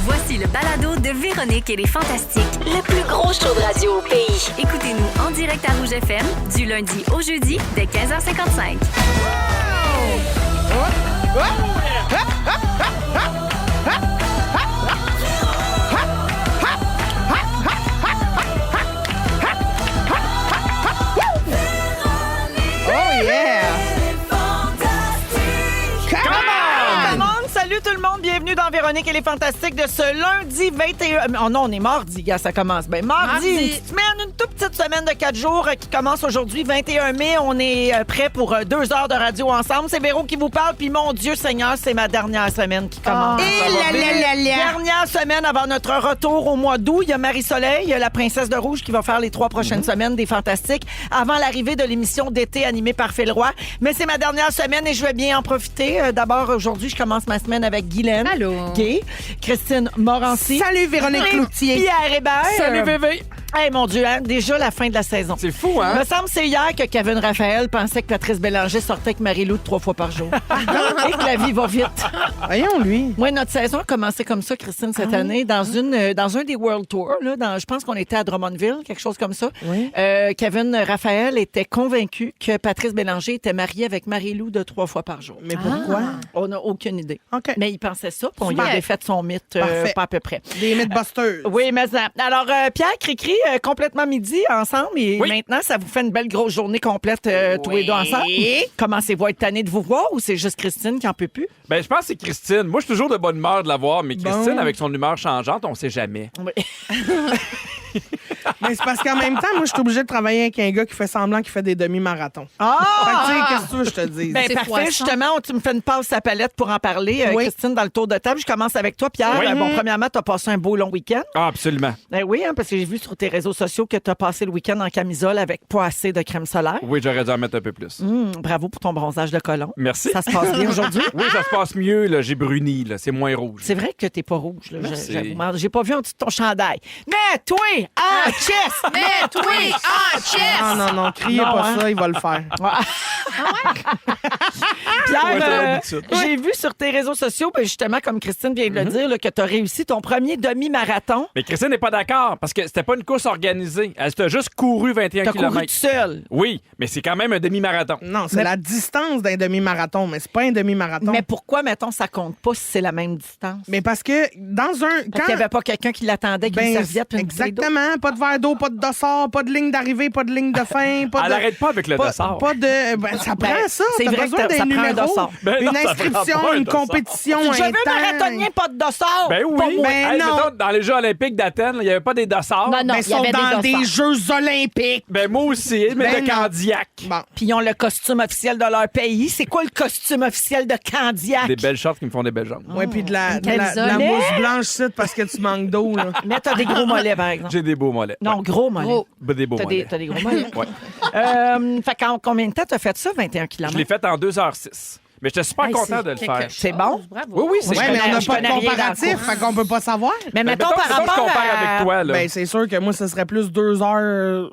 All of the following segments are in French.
Voici le balado de Véronique et les Fantastiques. Le plus gros show de radio au pays. Écoutez-nous en direct à Rouge FM du lundi au jeudi dès 15h55. Oh yeah! Salut tout le monde, bienvenue dans Véronique et les Fantastiques de ce lundi 21... Oh non, on est mardi, gars, ça commence. Ben mardi, une petite semaine, une toute petite semaine de 4 jours qui commence aujourd'hui, 21 mai. On est prêt pour 2 heures de radio ensemble. C'est Véro qui vous parle, puis mon Dieu Seigneur, c'est ma dernière semaine qui commence. Dernière semaine avant notre retour au mois d'août. Il y a Marie-Soleil, la princesse de Rouge, qui va faire les 3 prochaines semaines des Fantastiques avant l'arrivée de l'émission d'été animée par Phil Roy. Mais c'est ma dernière semaine et je vais bien en profiter. D'abord, aujourd'hui, je commence ma semaine avec Guylaine. Allô. Gay, Christine Morancy. Salut Véronique Cloutier. Pierre Hébert. Salut, bébé. Hey, mon Dieu, hein, déjà la fin de la saison. C'est fou, hein? Il me semble que c'est hier que Kevin Raphaël pensait que Patrice Bélanger sortait avec Marie-Lou 3 fois par jour. Et que la vie va vite. Voyons, lui. Moi, notre saison a commencé comme ça, Christine, cette année, dans un des World Tours. Là, je pense qu'on était à Drummondville, quelque chose comme ça. Oui. Kevin Raphaël était convaincu que Patrice Bélanger était marié avec Marie-Lou de 3 fois par jour. Mais pourquoi? On n'a aucune idée. OK. Mais il pensait ça, puis on y Super. a défait son mythe, Parfait. pas à peu près. Des Mythbusters. Oui, mais ça. Alors, Pierre, Cricri, complètement midi ensemble. Et Oui. maintenant, ça vous fait une belle grosse journée complète, tous les deux ensemble. Commencez-vous à être tannés de vous voir ou c'est juste Christine qui en peut plus? Ben, je pense que c'est Christine. Moi, je suis toujours de bonne humeur de la voir, mais Christine, Bon. avec son humeur changeante, on sait jamais. Oui. Mais c'est parce qu'en même temps, moi, je suis obligée de travailler avec un gars qui fait semblant qu'il fait des demi-marathons. Fait que, tu sais, qu'est-ce que tu veux que je te dise? Ben, C'est parfait, poisson. justement, tu me fais une passe à palette pour en parler. Oui. Christine, dans le tour de table, je commence avec toi, Pierre. Oui. Bon, premièrement, tu as passé un beau long week-end. Ah, absolument. Ben oui, hein, parce que j'ai vu sur tes réseaux sociaux que tu as passé le week-end en camisole avec pas assez de crème solaire. Oui, j'aurais dû en mettre un peu plus. Bravo pour ton bronzage de colon. Merci. Ça se passe bien aujourd'hui? Oui, ça se passe mieux, là. J'ai bruni, là. C'est moins rouge. C'est vrai que t'es pas rouge. Là. Merci. J'avoue, j'ai pas vu en dessous de ton chandail. Mais toi, en chest! Mais toi, en chest! Non, non, criez Non, pas hein? ça, il va le faire. Pierre, Ouais, t'as l'habitude. j'ai vu sur tes réseaux sociaux, ben, justement, comme Christine vient de le dire, là, que tu as réussi ton premier demi-marathon. Mais Christine n'est pas d'accord parce que c'était pas une course organisée. Elle s'était juste couru 21 Tu as couru km. tout seul. Oui, mais c'est quand même un demi-marathon. Non, c'est Mais- la distance d'un demi-marathon, mais c'est pas un demi-marathon. Mais pourquoi, mettons, ça compte pas si c'est la même distance? Mais parce que dans un... Parce qu'il n'y avait pas quelqu'un qui l'attendait, qui une serviette puis une bouteille d'eau? exactement. Pas de verre d'eau, pas de dossard, pas de ligne d'arrivée, pas de ligne de fin, pas Elle de... arrête pas avec le dossard. Pas de... Ben, ça prend ça. c'est T'as vrai besoin que ça d'un prend un numéro, dossard. Ben non, une ça prend inscription, pas un une dossard. compétition, Je un veux temps. marathonien, pas de dossard. Ben oui. Pas moi. Ben Hey, non. mettons, dans les Jeux olympiques d'Athènes, il n'y avait pas des dossards. Non, non. Ben, il y sont avait dans des des dossards. Jeux olympiques. Ben moi aussi, mais Ben de non. Candiac. Bon. Puis ils ont le costume officiel de leur pays. C'est quoi le costume officiel de Candiac? Des belles shorts qui me font des belles jambes. Ouais, puis de la camisole. mousse blanche, c'est parce que tu manques d'eau, là. Mais t'as des gros mollets, par exemple. J'ai des beaux mollets. Non, gros mollets. Gros. Ouais. Des beaux T'as mollets. des gros mollets. Ouais. Fait qu'en combien de temps t'as fait ça, 21 km? Je l'ai fait en 2h06. Mais j'étais super Hey, content c'est de le quelque faire. C'est bon? chose. Bravo. Oui, oui, c'est Ouais, mais on n'a je pas de connais rien dans la comparatif, course. fait qu'on peut pas savoir. Mais mettons par je rapport compare à... avec toi, là. Ben, c'est sûr que moi, ce serait plus 2 heures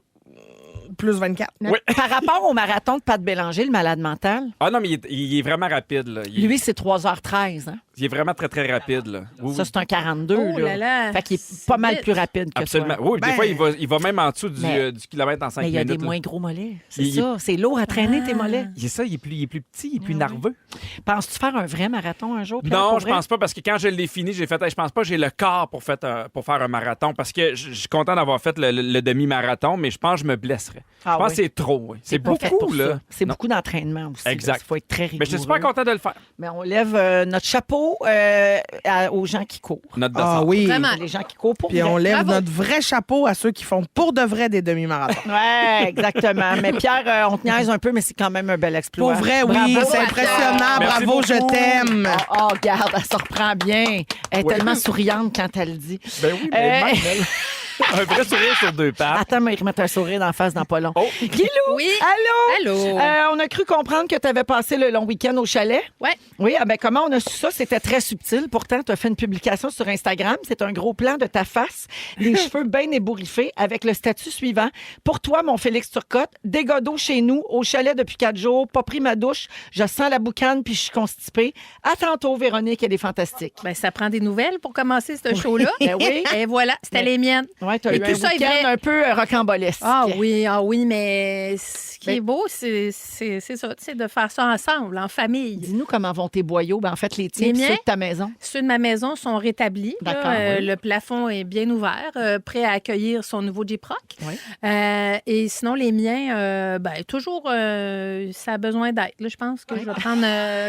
plus 24. Oui. Par rapport au marathon de Pat Bélanger, le malade mental, Ah non, mais il est vraiment rapide, là. lui, c'est 3h13. Hein? Il est vraiment très, très rapide, là. Oui, Ça, oui. c'est un 42. Oh là là, Fait qu'il est c'est pas mal vite. plus rapide que Absolument. toi. Oui, Ben- des fois, il va même en dessous Mais- du kilomètre en 5 Mais il y a minutes. des là. moins gros mollets. C'est Il- ça. C'est lourd à traîner, tes mollets. Il est ça, il est plus petit, il est plus nerveux. Penses-tu faire un vrai marathon un jour, Pierre, Non, pour je vrai? pense pas, parce que quand je l'ai fini, j'ai fait, hey, je pense pas que j'ai le corps pour faire un marathon, parce que je suis content d'avoir fait le demi-marathon, mais je pense que je me blesserais. Ah je pense oui. que c'est trop. Oui. C'est pas fait beaucoup, pour là. ça. C'est Non. beaucoup d'entraînement aussi. Exact. Il faut être très rigoureux. Mais je suis super content de le faire. Mais on lève notre chapeau aux gens qui courent. Notre Ah dossard. oui. Vraiment. Les gens qui courent pour Puis vrai. on lève Bravo. notre vrai chapeau à ceux qui font pour de vrai des demi-marathons. Ouais, exactement. Mais Pierre, on te niaise un peu, mais c'est quand même un bel exploit. Pour vrai, oui, Bravo. c'est impressionnant. Merci Bravo, je beaucoup. t'aime. Oh, regarde, elle se reprend bien. Elle est Oui. tellement souriante quand elle le dit. Ben oui, mais Euh, même, Un vrai sourire sur deux pattes. Attends, mais remettre un sourire d'en face dans pas long. Oh. Guilou! Oui. Allô? Allô? On a cru comprendre que tu avais passé le long week-end au chalet. Ouais. Oui, comment on a su ça? C'était très subtil. Pourtant, tu as fait une publication sur Instagram. C'est un gros plan de ta face, les cheveux bien ébouriffés, avec le statut suivant. Pour toi, mon Félix Turcotte, dégâts d'eau chez nous, au chalet depuis 4 jours, pas pris ma douche, je sens la boucane puis je suis constipée. À tantôt, Véronique, elle est fantastique. Ben, ça prend des nouvelles pour commencer ce show-là. Ben oui. Et voilà, c'était les miennes. Ouais, tu as Et eu tout un ça est week-end vrai. un peu rocambolesque. Ah oui, mais ce qui est beau, c'est ça, c'est de faire ça ensemble, en famille. Dis-nous comment vont tes boyaux. Ben, en fait, les tiens Les puis miens? ceux de ta maison. Ceux de ma maison sont rétablis. là. D'accord, oui. Le plafond est bien ouvert, prêt à accueillir son nouveau Jeep Rock. Oui. Et sinon, les miens, toujours, ça a besoin d'aide. Là, je pense que je vais prendre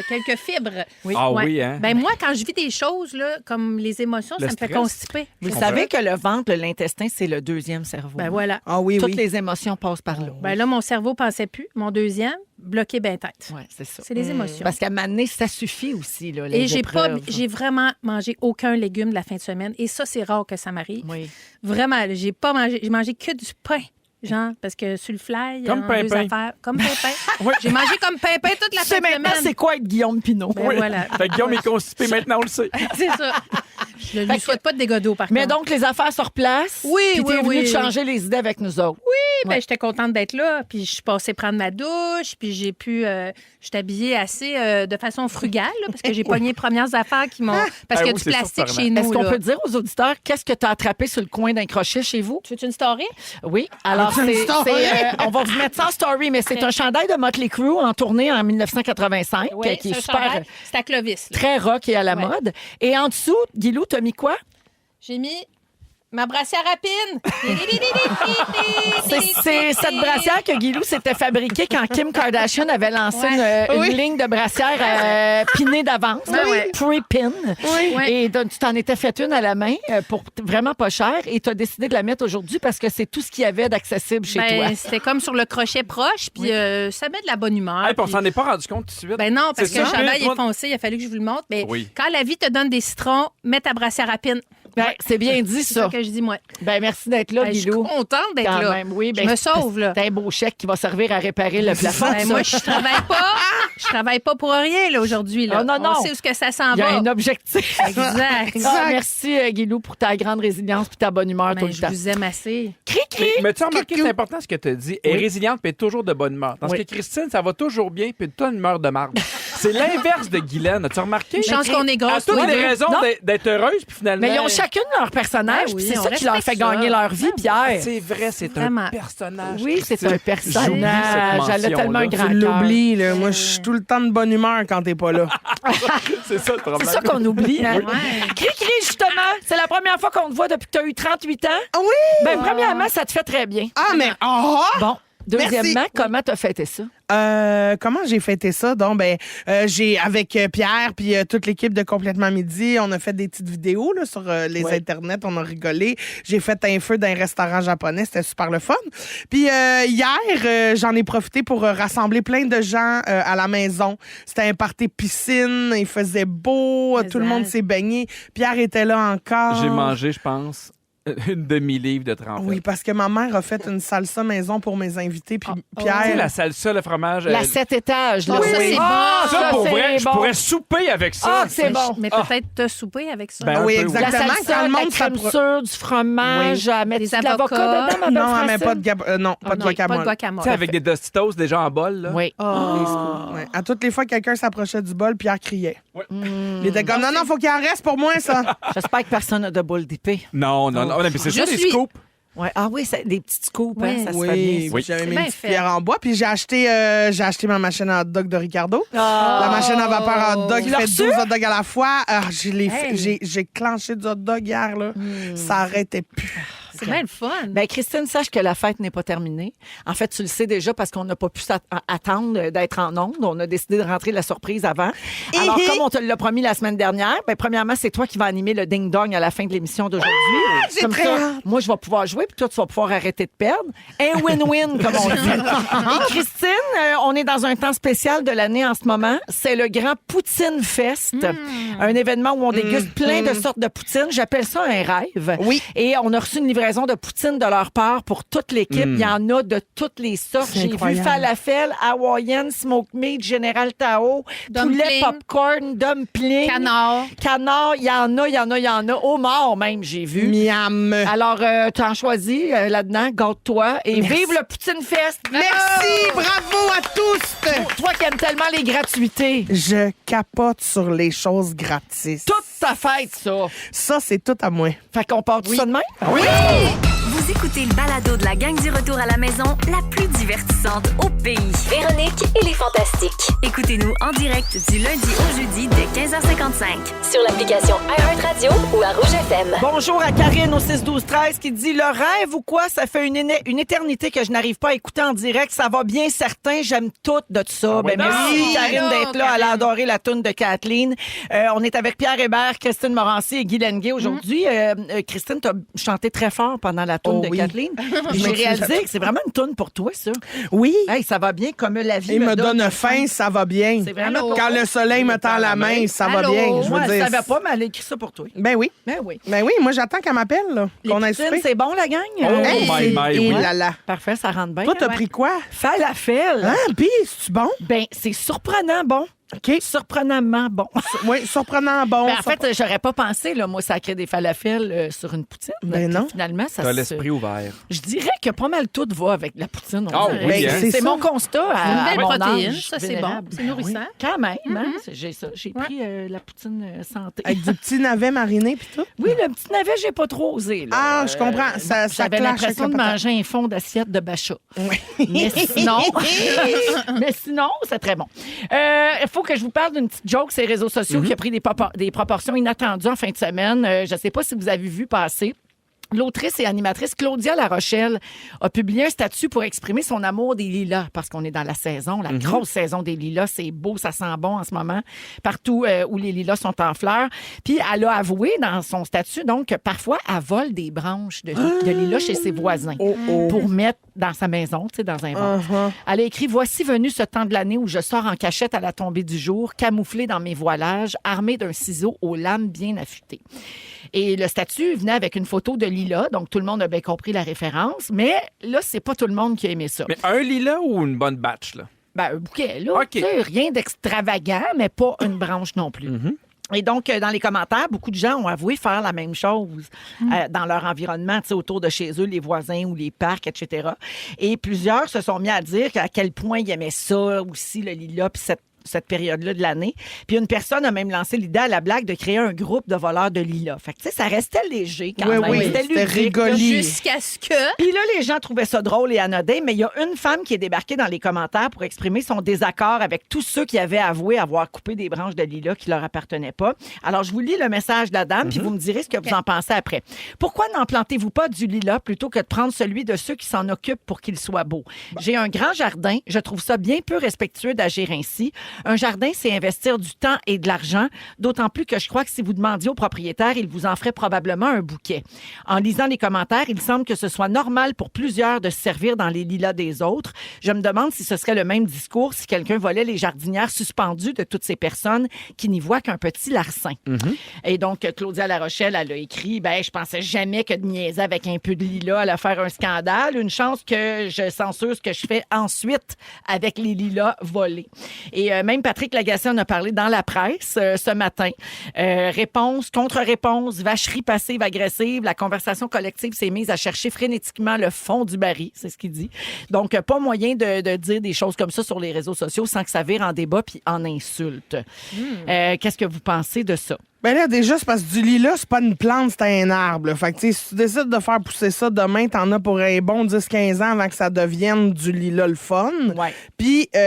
quelques fibres. Oui. Ah Ouais. oui, hein? Ben moi, quand je vis des choses là, comme les émotions, Le ça me fait stress. constiper. Vous Je savez que le ventre, l'intestin, c'est le deuxième cerveau. Ben voilà. Ah oui, Toutes oui. les émotions passent par là. Ben là, mon cerveau pensait plus. Mon deuxième, bloqué ben tête. Ouais, c'est ça. C'est les émotions. Parce qu'à un moment donné, ça suffit aussi, là, les Et épreuves. j'ai vraiment mangé aucun légume de la fin de semaine. Et ça, c'est rare que ça m'arrive. Oui. Vraiment, là, j'ai mangé que du pain. Genre, parce que sur le fly, Comme en Pimpin. deux affaires, comme Pimpin. J'ai mangé comme Pimpin toute la Tu sais fin de maintenant semaine. c'est quoi être Guillaume Pinot. Ben voilà. Fait que Guillaume est constipé, maintenant on le sait. C'est ça. Je ne lui souhaite pas de dégâts d'eau, par Mais contre. donc, les affaires sur place. Oui, puis t'es oui, venu oui. de changer les idées avec nous autres. Ben, j'étais contente d'être là. Puis je suis passée prendre ma douche. Puis j'ai pu... je suis habillée assez de façon frugale, là, parce que j'ai pogné les premières affaires qui m'ont... Parce Ah qu'il y a oui, du c'est plastique surprenant. chez nous. Est-ce qu'on là. peut dire aux auditeurs qu'est-ce que tu as attrapé sur le coin d'un crochet chez vous? Tu veux une story? Oui. Alors, Une c'est, story? on va vous mettre ça en story, mais c'est un chandail de Motley Crue en tournée en 1985, Oui, qui est c'est un super, chandail. C'est à Clovis. là. très rock et à la Ouais. mode. Et en dessous, Guilou, t'as mis quoi? J'ai mis ma brassière à pin. C'est cette brassière que Guilou s'était fabriquée quand Kim Kardashian avait lancé Ouais. une Oui. ligne de brassière pinée d'avance, là, Ouais. pre-pin. Ouais. Et donc, tu t'en étais fait une à la main pour vraiment pas cher et tu as décidé de la mettre aujourd'hui parce que c'est tout ce qu'il y avait d'accessible chez toi. C'était comme sur le crochet proche, puis ça met de la bonne humeur. Hey, puis on puis- s'en est pas rendu compte tout de suite. Ben non, parce C'est que le ça. chandail Moi- est foncé, il a fallu que je vous le montre. Mais Oui. quand la vie te donne des citrons, mets ta brassière à pin. Ben, c'est bien dit, C'est ça. ça que je dis, moi. Ben, merci d'être là, Ben, je suis Guilou. contente d'être Quand là. même, oui. Je Ben, me sauve, là. C'est un beau chèque qui va servir à réparer le plafond. Ben, ça. moi, je travaille pas pour rien, là, aujourd'hui. Là. Oh, non, non. On sait où est-ce que ça s'en Il y a va. un objectif. Exact. Ah, merci, Guilou, pour ta grande résilience et ta bonne humeur tout Ben, le je temps. vous aime assez. Cri-cri! Mais tu as remarqué, c'est important ce que tu as dit. Elle est résiliente puis elle est toujours de bonne humeur. Parce Oui. que Christine, ça va toujours bien puis toi, une humeur de marde. C'est l'inverse de Guylaine. As-tu remarqué? Une chance qu'on est À grosse, toutes tous les les deux. raisons Non. d'être heureuse puis finalement... Mais ils ont chacune leur personnage, Ben oui, puis c'est on ça qui leur respecte fait gagner ça. leur vie, Pierre. C'est vrai, c'est Vraiment. un personnage. Oui, c'est Christine. un personnage. J'oublie cette Elle a tellement un mention-là. grand Tu cœur. l'oublies, là. Moi, je suis tout le temps de bonne humeur quand t'es pas là. C'est ça le problème. C'est ça qu'on oublie. Hein? Ouais. Cri-cri, justement, c'est la première fois qu'on te voit depuis que tu as eu 38 ans. Ah oui? Ben, premièrement, ça te fait très bien. Ah, mais... Ah! Bon. Deuxièmement, Merci. comment t'as fêté ça? Comment j'ai fêté ça? Donc, j'ai avec Pierre puis toute l'équipe de Complètement Midi, on a fait des petites vidéos là, sur les Ouais. internets, on a rigolé. J'ai fait un feu dans un restaurant japonais, c'était super le fun. Puis hier, j'en ai profité pour rassembler plein de gens à la maison. C'était un party piscine, il faisait beau, Mais tout le monde s'est baigné. Pierre était là encore. J'ai mangé, je pense, une demi-livre de trempette. Oui, parce que ma mère a fait une salsa maison pour mes invités, puis Tu sais, Pierre... la salsa, le fromage... La 7 étages, là. Oh, ça, c'est Ah, bon. Ça, pour c'est vrai, je bon. pourrais souper avec ça. Ah, c'est bon. Mais peut-être te souper avec ça. Ben, un oui, peu, exactement. La Quand salsa, le la monde crème s'appro- sûre, du fromage, à mettre Des de l'avocat avocats. dedans, ma belle Non, elle met Francine? pas de, non, pas de non, Pas de guacamole. guacamole. Tu sais, avec des Tostitos déjà en bol, là. Oui. Ouais. À toutes les fois que quelqu'un s'approchait du bol, Pierre criait. Il était comme, non, faut qu'il en reste pour moi, ça. J'espère que personne n'a de boule d'épée. Non, non, non. Mais c'est ça, Je des suis- scoops. Ouais. Ah oui, c'est des petites coupes, hein, Oui. ça se fait bien. Oui, j'avais mis bien une petite fait. cuillère en bois, puis j'ai acheté ma machine à hot dog de Ricardo. Ah. La machine à vapeur à hot dog Tu qui l'as fait reçu? 12 hot dogs à la fois. Ah, Hey. j'ai clenché du hot dog hier, là. Ça arrêtait plus. C'est bien le fun. Ben, Christine, sache que la fête n'est pas terminée. En fait, tu le sais déjà parce qu'on n'a pas pu attendre d'être en onde. On a décidé de rentrer la surprise avant. Alors, comme on te l'a promis la semaine dernière, ben, premièrement, c'est toi qui vas animer le ding-dong à la fin de l'émission d'aujourd'hui. j'ai Comme très ça, hâte. moi, je vais pouvoir jouer, puis toi, tu vas pouvoir arrêter de perdre. Un win-win, comme on dit. Et Christine, on est dans un temps spécial de l'année en ce moment. C'est le grand Poutine Fest. Un événement où on déguste plein de sortes de poutine. J'appelle ça un rêve. Oui. Et on a reçu une livraison livraison de poutine de leur part pour toute l'équipe. Il y en a de toutes les sortes. C'est J'ai vu incroyable. falafel, hawaïenne, smoke meat, General Tao, Dumpling. poulet popcorn, dumpling, Canard. canard. Il y en a. Homard même, j'ai vu. Miam. Alors, tu en choisis là-dedans, gâte-toi et Merci. vive le Poutine Fest! Merci, bravo à tous. Toi qui aimes tellement les gratuités. Je capote sur les choses gratis. Toute ta fête, ça. Ça, c'est tout à moi. Fait qu'on part tout ça de même? Oui. Vous écoutez le balado de la gang du retour à la maison, la plus divertissante au pays. Véronique et les Fantastiques. Écoutez-nous en direct du lundi au jeudi dès 15h55 sur l'application iHeartRadio ou à Rouge FM. Bonjour à Karine au 6-12-13 qui dit « Le rêve ou quoi? Ça fait une éternité que je n'arrive pas à écouter en direct. Ça va bien, certain. J'aime tout de ça. oui, Merci, donc. Karine, d'être là. Elle a adoré la toune de Kathleen. On est avec Pierre Hébert, Christine Morancy et Guy Lenguet aujourd'hui. Christine, tu as chanté très fort pendant la toune Oh de oui. Kathleen. J'ai réalisé que c'est vraiment une toune pour toi, ça. Oui. Hey, ça va bien comme la vie Il me donne faim, ça va bien. C'est vraiment Allô? pour Quand toi. le soleil me tend la main, ça va Allô? bien. Je Moi, veux je dire. savais pas, mais elle a écrit ça pour toi. Ben oui. Ben oui. Ben oui, moi j'attends qu'elle m'appelle, là. Les Qu'on ait poutines, soupé. c'est bon, la gang? Oh, Hey, my, c'est- my, et oui. là là. Parfait, ça rentre bien. Toi, t'as Ouais. pris quoi? Falafel. Hein, pis, c'est-tu bon? Ben, c'est surprenant bon. OK. Surprenamment bon. Oui, surprenant bon. Ben, en fait, j'aurais pas pensé, là, moi, sacrer des falafels sur une poutine. Ben Puis non. Finalement, ça T'as se... l'esprit ouvert. Je dirais que pas mal tout va avec la poutine. on Ah dirait. oui, Ben, hein? c'est C'est ça. mon constat à Une belle mon protéine, âge ça c'est bon. vénérable. C'est nourrissant. Quand même, hein? J'ai ça. J'ai pris la poutine santé. Avec du petit navet mariné pis tout. Oui, le petit navet, j'ai pas trop osé. Là. Ah, je comprends. Ça J'avais clash l'impression avec de la manger un fond d'assiette de Bacha. Oui. Mais sinon, c'est très bon. Il faut que je vous parle d'une petite joke sur les réseaux sociaux qui a pris des proportions inattendues en fin de semaine. Je ne sais pas si vous avez vu passer. L'autrice et animatrice Claudia La Rochelle a publié un statut pour exprimer son amour des lilas, parce qu'on est dans la saison, la grosse saison des lilas. C'est beau, ça sent bon en ce moment, partout où les lilas sont en fleurs. Puis elle a avoué dans son statut, donc, que parfois, elle vole des branches de lilas chez ses voisins pour mettre dans sa maison, tu sais, dans un vase. Elle a écrit « Voici venu ce temps de l'année où je sors en cachette à la tombée du jour, camouflée dans mes voilages, armée d'un ciseau aux lames bien affûtées. » Et le statut venait avec une photo de lilas, donc tout le monde a bien compris la référence, mais là, c'est pas tout le monde qui a aimé ça. Mais un lilas ou une bonne batch, là? Ben, un bouquet, là. OK. Tu sais, rien d'extravagant, mais pas une branche non plus. Et donc, dans les commentaires, beaucoup de gens ont avoué faire la même chose dans leur environnement, tu sais, autour de chez eux, les voisins ou les parcs, etc. Et plusieurs se sont mis à dire à quel point ils aimaient ça aussi, le lilas, puis cette période-là de l'année. Puis une personne a même lancé l'idée à la blague de créer un groupe de voleurs de lilas. Fait que, tu sais, ça restait léger quand Oui, même. oui, C'était c'était ludique, là. rigoli. Jusqu'à ce que... Puis là, les gens trouvaient ça drôle et anodin, mais il y a une femme qui est débarquée dans les commentaires pour exprimer son désaccord avec tous ceux qui avaient avoué avoir coupé des branches de lilas qui leur appartenaient pas. Alors, je vous lis le message de la dame, puis vous me direz ce que vous en pensez après. Pourquoi n'en plantez-vous pas du lilas plutôt que de prendre celui de ceux qui s'en occupent pour qu'il soit beau? J'ai un grand jardin. Je trouve ça bien peu respectueux d'agir ainsi. Un jardin, c'est investir du temps et de l'argent, d'autant plus que je crois que si vous demandiez au propriétaire, il vous en ferait probablement un bouquet. En lisant les commentaires, il semble que ce soit normal pour plusieurs de se servir dans les lilas des autres. Je me demande si ce serait le même discours si quelqu'un volait les jardinières suspendues de toutes ces personnes qui n'y voient qu'un petit larcin. Et donc, Claudia La Rochelle, elle a écrit, je pensais jamais que de niaiser avec un peu de lilas allait faire un scandale. Une chance que je censure ce que je fais ensuite avec les lilas volés. Et même Patrick Lagacé en a parlé dans la presse ce matin. Réponse, contre-réponse, vacherie passive-agressive. La conversation collective s'est mise à chercher frénétiquement le fond du baril, c'est ce qu'il dit. Donc, pas moyen de dire des choses comme ça sur les réseaux sociaux sans que ça vire en débat puis en insulte. Qu'est-ce que vous pensez de ça? Ben là, déjà, c'est parce que du lilas, c'est pas une plante, c'est un arbre. Là. Fait que, tu sais, si tu décides de faire pousser ça demain, t'en as pour un bon 10-15 ans avant que ça devienne du lilas le fun. Ouais. Puis, tu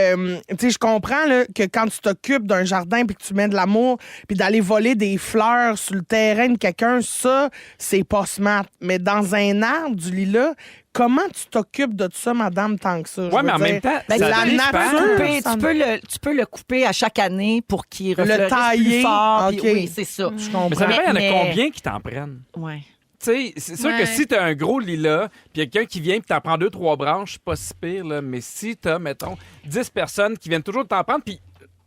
sais, je comprends là, que quand tu t'occupes d'un jardin puis que tu mets de l'amour, puis d'aller voler des fleurs sur le terrain de quelqu'un, ça, c'est pas smart. Mais dans un arbre, du lilas, comment tu t'occupes de ça, madame, tant que ça? Ouais, mais en même temps, ça la dépend. nature... Tu peux le couper à chaque année pour qu'il refleurisse tailler. plus fort. OK. Puis oui, c'est ça. Je comprends. Mais ça dépend, il y en Mais- a combien qui t'en prennent? Ouais. Tu sais, c'est sûr Ouais. que si t'as un gros lilas, puis quelqu'un qui vient puis t'en prend 2-3 branches, c'est pas si pire, là. Mais si t'as, mettons, 10 personnes qui viennent toujours t'en prendre, puis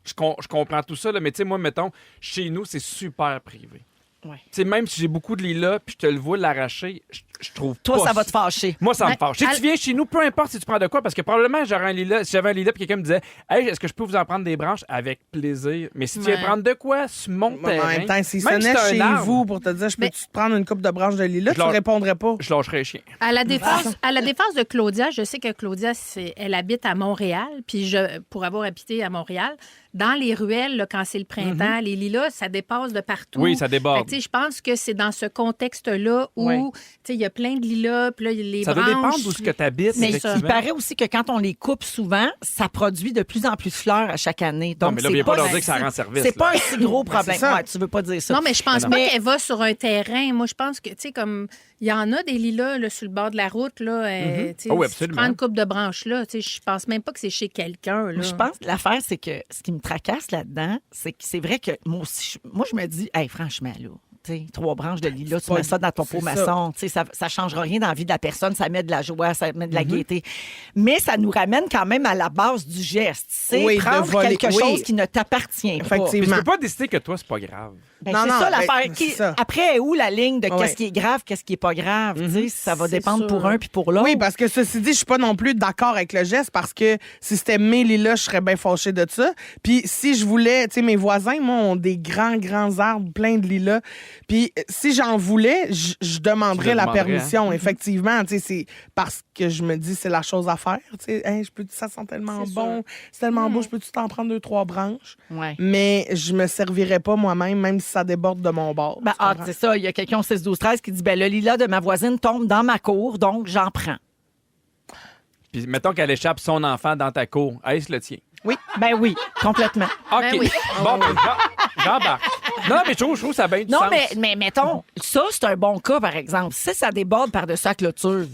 je comprends tout ça, là, mais tu sais, moi, mettons, chez nous, c'est super privé. Ouais. Tu sais, même si j'ai beaucoup de lilas, puis je te le vois l'arracher, je trouve Toi, pas ça va te fâcher. Moi, ça me Ben, fâche. Si tu viens chez nous, peu importe si tu prends de quoi, parce que probablement, j'aurais un lilas. Si j'avais un lilas et quelqu'un me disait, hey, est-ce que je peux vous en prendre des branches? Avec plaisir. Mais si tu viens Ouais. prendre de quoi, sur mon terrain. En même temps, s'il même si sonnait c'est un chez arbre, vous pour te dire, je peux-tu te prendre une coupe de branches de lilas, Je tu leur- répondrais pas. je lâcherais les chiens. À la défense de Claudia, je sais que Claudia, elle habite à Montréal, puis pour avoir habité à Montréal, dans les ruelles, là, quand c'est le printemps, les lilas, ça dépasse de partout. Oui, ça déborde. Fait que, tu sais, je pense que c'est dans ce contexte-là où Oui. tu sais, il y a plein de lilas, puis là, les Ça doit branches... dépendre d'où ce que tu habites. Mais effectivement. il paraît aussi que quand on les coupe souvent, ça produit de plus en plus de fleurs à chaque année. Non, Donc, mais là, c'est viens pas leur si- dire que ça rend service, C'est pas là. un si gros problème. c'est ça. Ouais, tu veux pas dire ça. Non, mais je pense Non. pas Mais- qu'elle va sur un terrain. Moi, je pense que, tu sais, comme il y en a des lilas là, sur le bord de la route, là, tu sais, Oh oui, si tu absolument. prends une coupe de branches là, tu sais, je pense même pas que c'est chez quelqu'un. Là. Je pense que l'affaire, c'est que ce qui me tracasse là-dedans, c'est que c'est vrai que moi aussi, moi, je me dis, hey, franchement, là, tu sais, 3 branches de lilas, tu pas- mets ça dans ton pot c'est maçon. Tu sais, ça ne changera rien dans la vie de la personne. Ça met de la joie, ça met de la gaieté. Mais ça nous ramène quand même à la base du geste. C'est Oui, de prendre voler. quelque Oui. chose qui ne t'appartient pas. Effectivement. Puis tu peux pas décider que toi, c'est pas grave. Ben, Non, c'est non, ça ben, l'affaire. c'est ça. Après, où la ligne de Ouais. qu'est-ce qui est grave, qu'est-ce qui est pas grave? Tu sais, ça va C'est dépendre sûr. pour un puis pour l'autre. Oui, parce que ceci dit, je suis pas non plus d'accord avec le geste parce que si c'était mes lilas, je serais bien fâchée de ça. Puis si je voulais, tu sais, mes voisins, moi, ont des grands arbres pleins de lilas. Puis si j'en voulais, je demanderais Tu le la demanderais, permission, effectivement. Tu sais, c'est parce que je me dis, c'est la chose à faire. Tu sais, hey, ça sent tellement C'est bon, c'est tellement beau, je peux-tu t'en prendre 2-3 branches? Ouais. Mais je me servirais pas moi-même, même si ça déborde de mon bord. Ben, tu comprends? c'est ça. Il y a quelqu'un au 6-12-13 qui dit ben, le lilas de ma voisine tombe dans ma cour, donc j'en prends. Puis mettons qu'elle échappe son enfant dans ta cour. Est-ce le tien? Ben oui, complètement. OK. Ben oui. Bon, ben, j'embarque. Non, mais je trouve que ça a bien du Non, sens. mais mettons, ça, c'est un bon cas, par exemple. Si ça déborde par-dessus la clôture,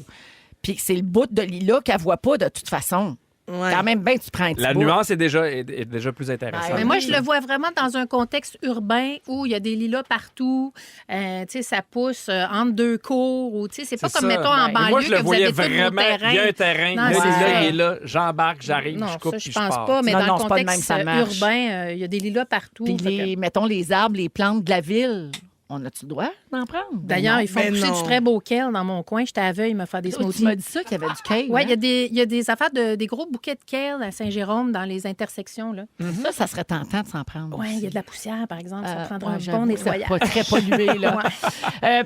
puis que c'est le bout de lilas qu'elle voit pas de toute façon, Ouais. quand même, ben, tu prends un petit La bout. nuance est déjà plus intéressante. Ben Mais moi, je le vois vraiment dans un contexte urbain où il y a des lilas partout. Tu sais, ça pousse entre deux cours. Ou, tu sais, c'est pas C'est comme, ça. mettons, en Mais banlieue moi, je le que vous voyais avez tous vos vraiment. terrains. Il y a un terrain, Non, le c'est lilas, ça. il est là, j'embarque, j'arrive, Non, je coupe, ça, puis je pense pars. pas. Mais Non, dans non, le c'est pas de contexte même, ça marche. urbain, il y a des lilas partout. Puis, Fait que- mettons, les arbres, les plantes de la ville, on a-tu le droit d'en prendre? D'ailleurs, ils font Ben pousser non. du très beau kale dans mon coin. J'étais à Veuille, il m'a fait des Tu smoothies. m'as dit ça, qu'il y avait du kale. Oui, hein? il y a des affaires des gros bouquets de kale à Saint-Jérôme dans les intersections. Là. Ça serait tentant de s'en prendre. Oui, il y a aussi. de la poussière, par exemple. Ça prendra Ouais, un j'avoue, bon nettoyage. Pas très pollué, là.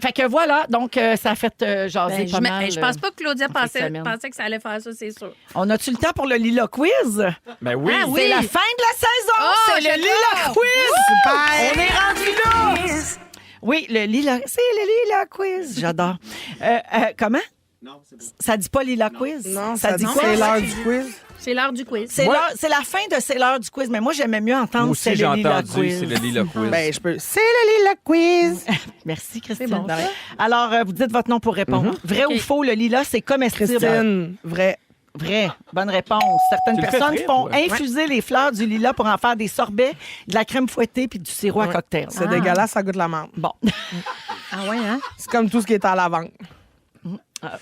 Fait que voilà, donc ça a fait jaser Ben, pas mal. je pense pas que Claudia en fin de semaine. pensait que ça allait faire ça, c'est sûr. On a-tu le temps pour le Lila Quiz? Ben oui. Ah oui. C'est la fin de la saison! Oh, c'est le j'adore! Lila Quiz! Super! On est rendu là! Oui, c'est le Lila Quiz. J'adore. Comment? Non, c'est bon. Ça dit pas Lila Quiz? Non, ça dit quoi? c'est l'heure du quiz. C'est l'heure du quiz. C'est la fin de C'est l'heure du quiz, mais moi, j'aimais mieux entendre Moi C'est aussi, j'ai le Lila entendu, Quiz. c'est le Lila Quiz. Ben, je peux. C'est le Lila Quiz. Merci, Christine. C'est bon, ça. Alors, vous dites votre nom pour répondre. Vrai OK. ou faux, le Lila, c'est comestible? Christine, vrai. Vrai. Bonne réponse. Certaines Tu le fais personnes frire, font toi? infuser les fleurs du lilas pour en faire des sorbets, de la crème fouettée puis du sirop à cocktail. C'est dégueulasse, ça goûte la menthe. Bon. Ah ouais, hein? C'est comme tout ce qui est à la vente.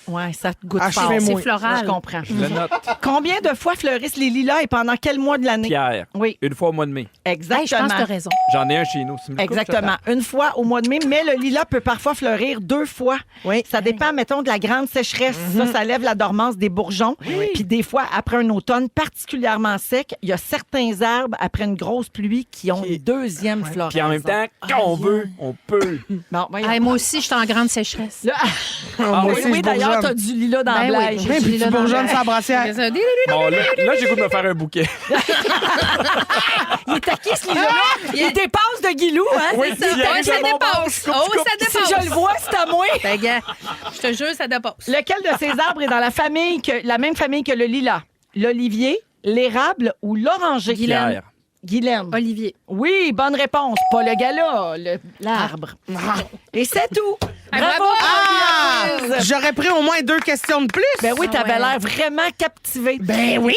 Ouais, ça goûte Ah, fort. je fais C'est moi. floral. Je comprends. Je le note. Combien de fois fleurissent les lilas et pendant quel mois de l'année? Pierre. Oui, Une fois au mois de mai. Hey, exactement. je pense que tu as raison. J'en ai un chez nous. Si tu me le coupes, Exactement. Une fois au mois de mai, mais le lilas peut parfois fleurir 2 fois. Oui. Ça dépend, mettons, de la grande sécheresse. Ça lève la dormance des bourgeons. Puis des fois, après un automne particulièrement sec, il y a certains arbres, après une grosse pluie, qui ont une deuxième floraison. Puis en même temps, quand on veut, on peut. Bon, voyons. Hey, moi aussi, je suis en grande sécheresse. Là- Moi oui, aussi, je d'ailleurs, bourgeonne. t'as du lilas dans Ben la oui. blague. Oui, puis tu bourgeonnes sa brassière. Bon, là j'ai goût de me faire un bouquet. Il est taqué, ce lilas-là. Il dépasse de Guilou, hein? Oui, Ça, puis ouais, ça avec mon dépasse. coupe, Oh, coupe. ça Si dépasse. je le vois, c'est à moi. Ben, gars, je te jure, ça dépasse. Lequel de ces arbres est dans la même famille que le lilas? L'olivier, l'érable ou l'oranger? Guylaine. Pierre. Guylaine. Olivier. Oui, bonne réponse. Pas le gala, l'arbre. Et c'est tout. Bravo! Ah! Olivia Quiz. J'aurais pris au moins 2 questions de plus. Ben oui, t'avais ouais. l'air vraiment captivé. Ben oui!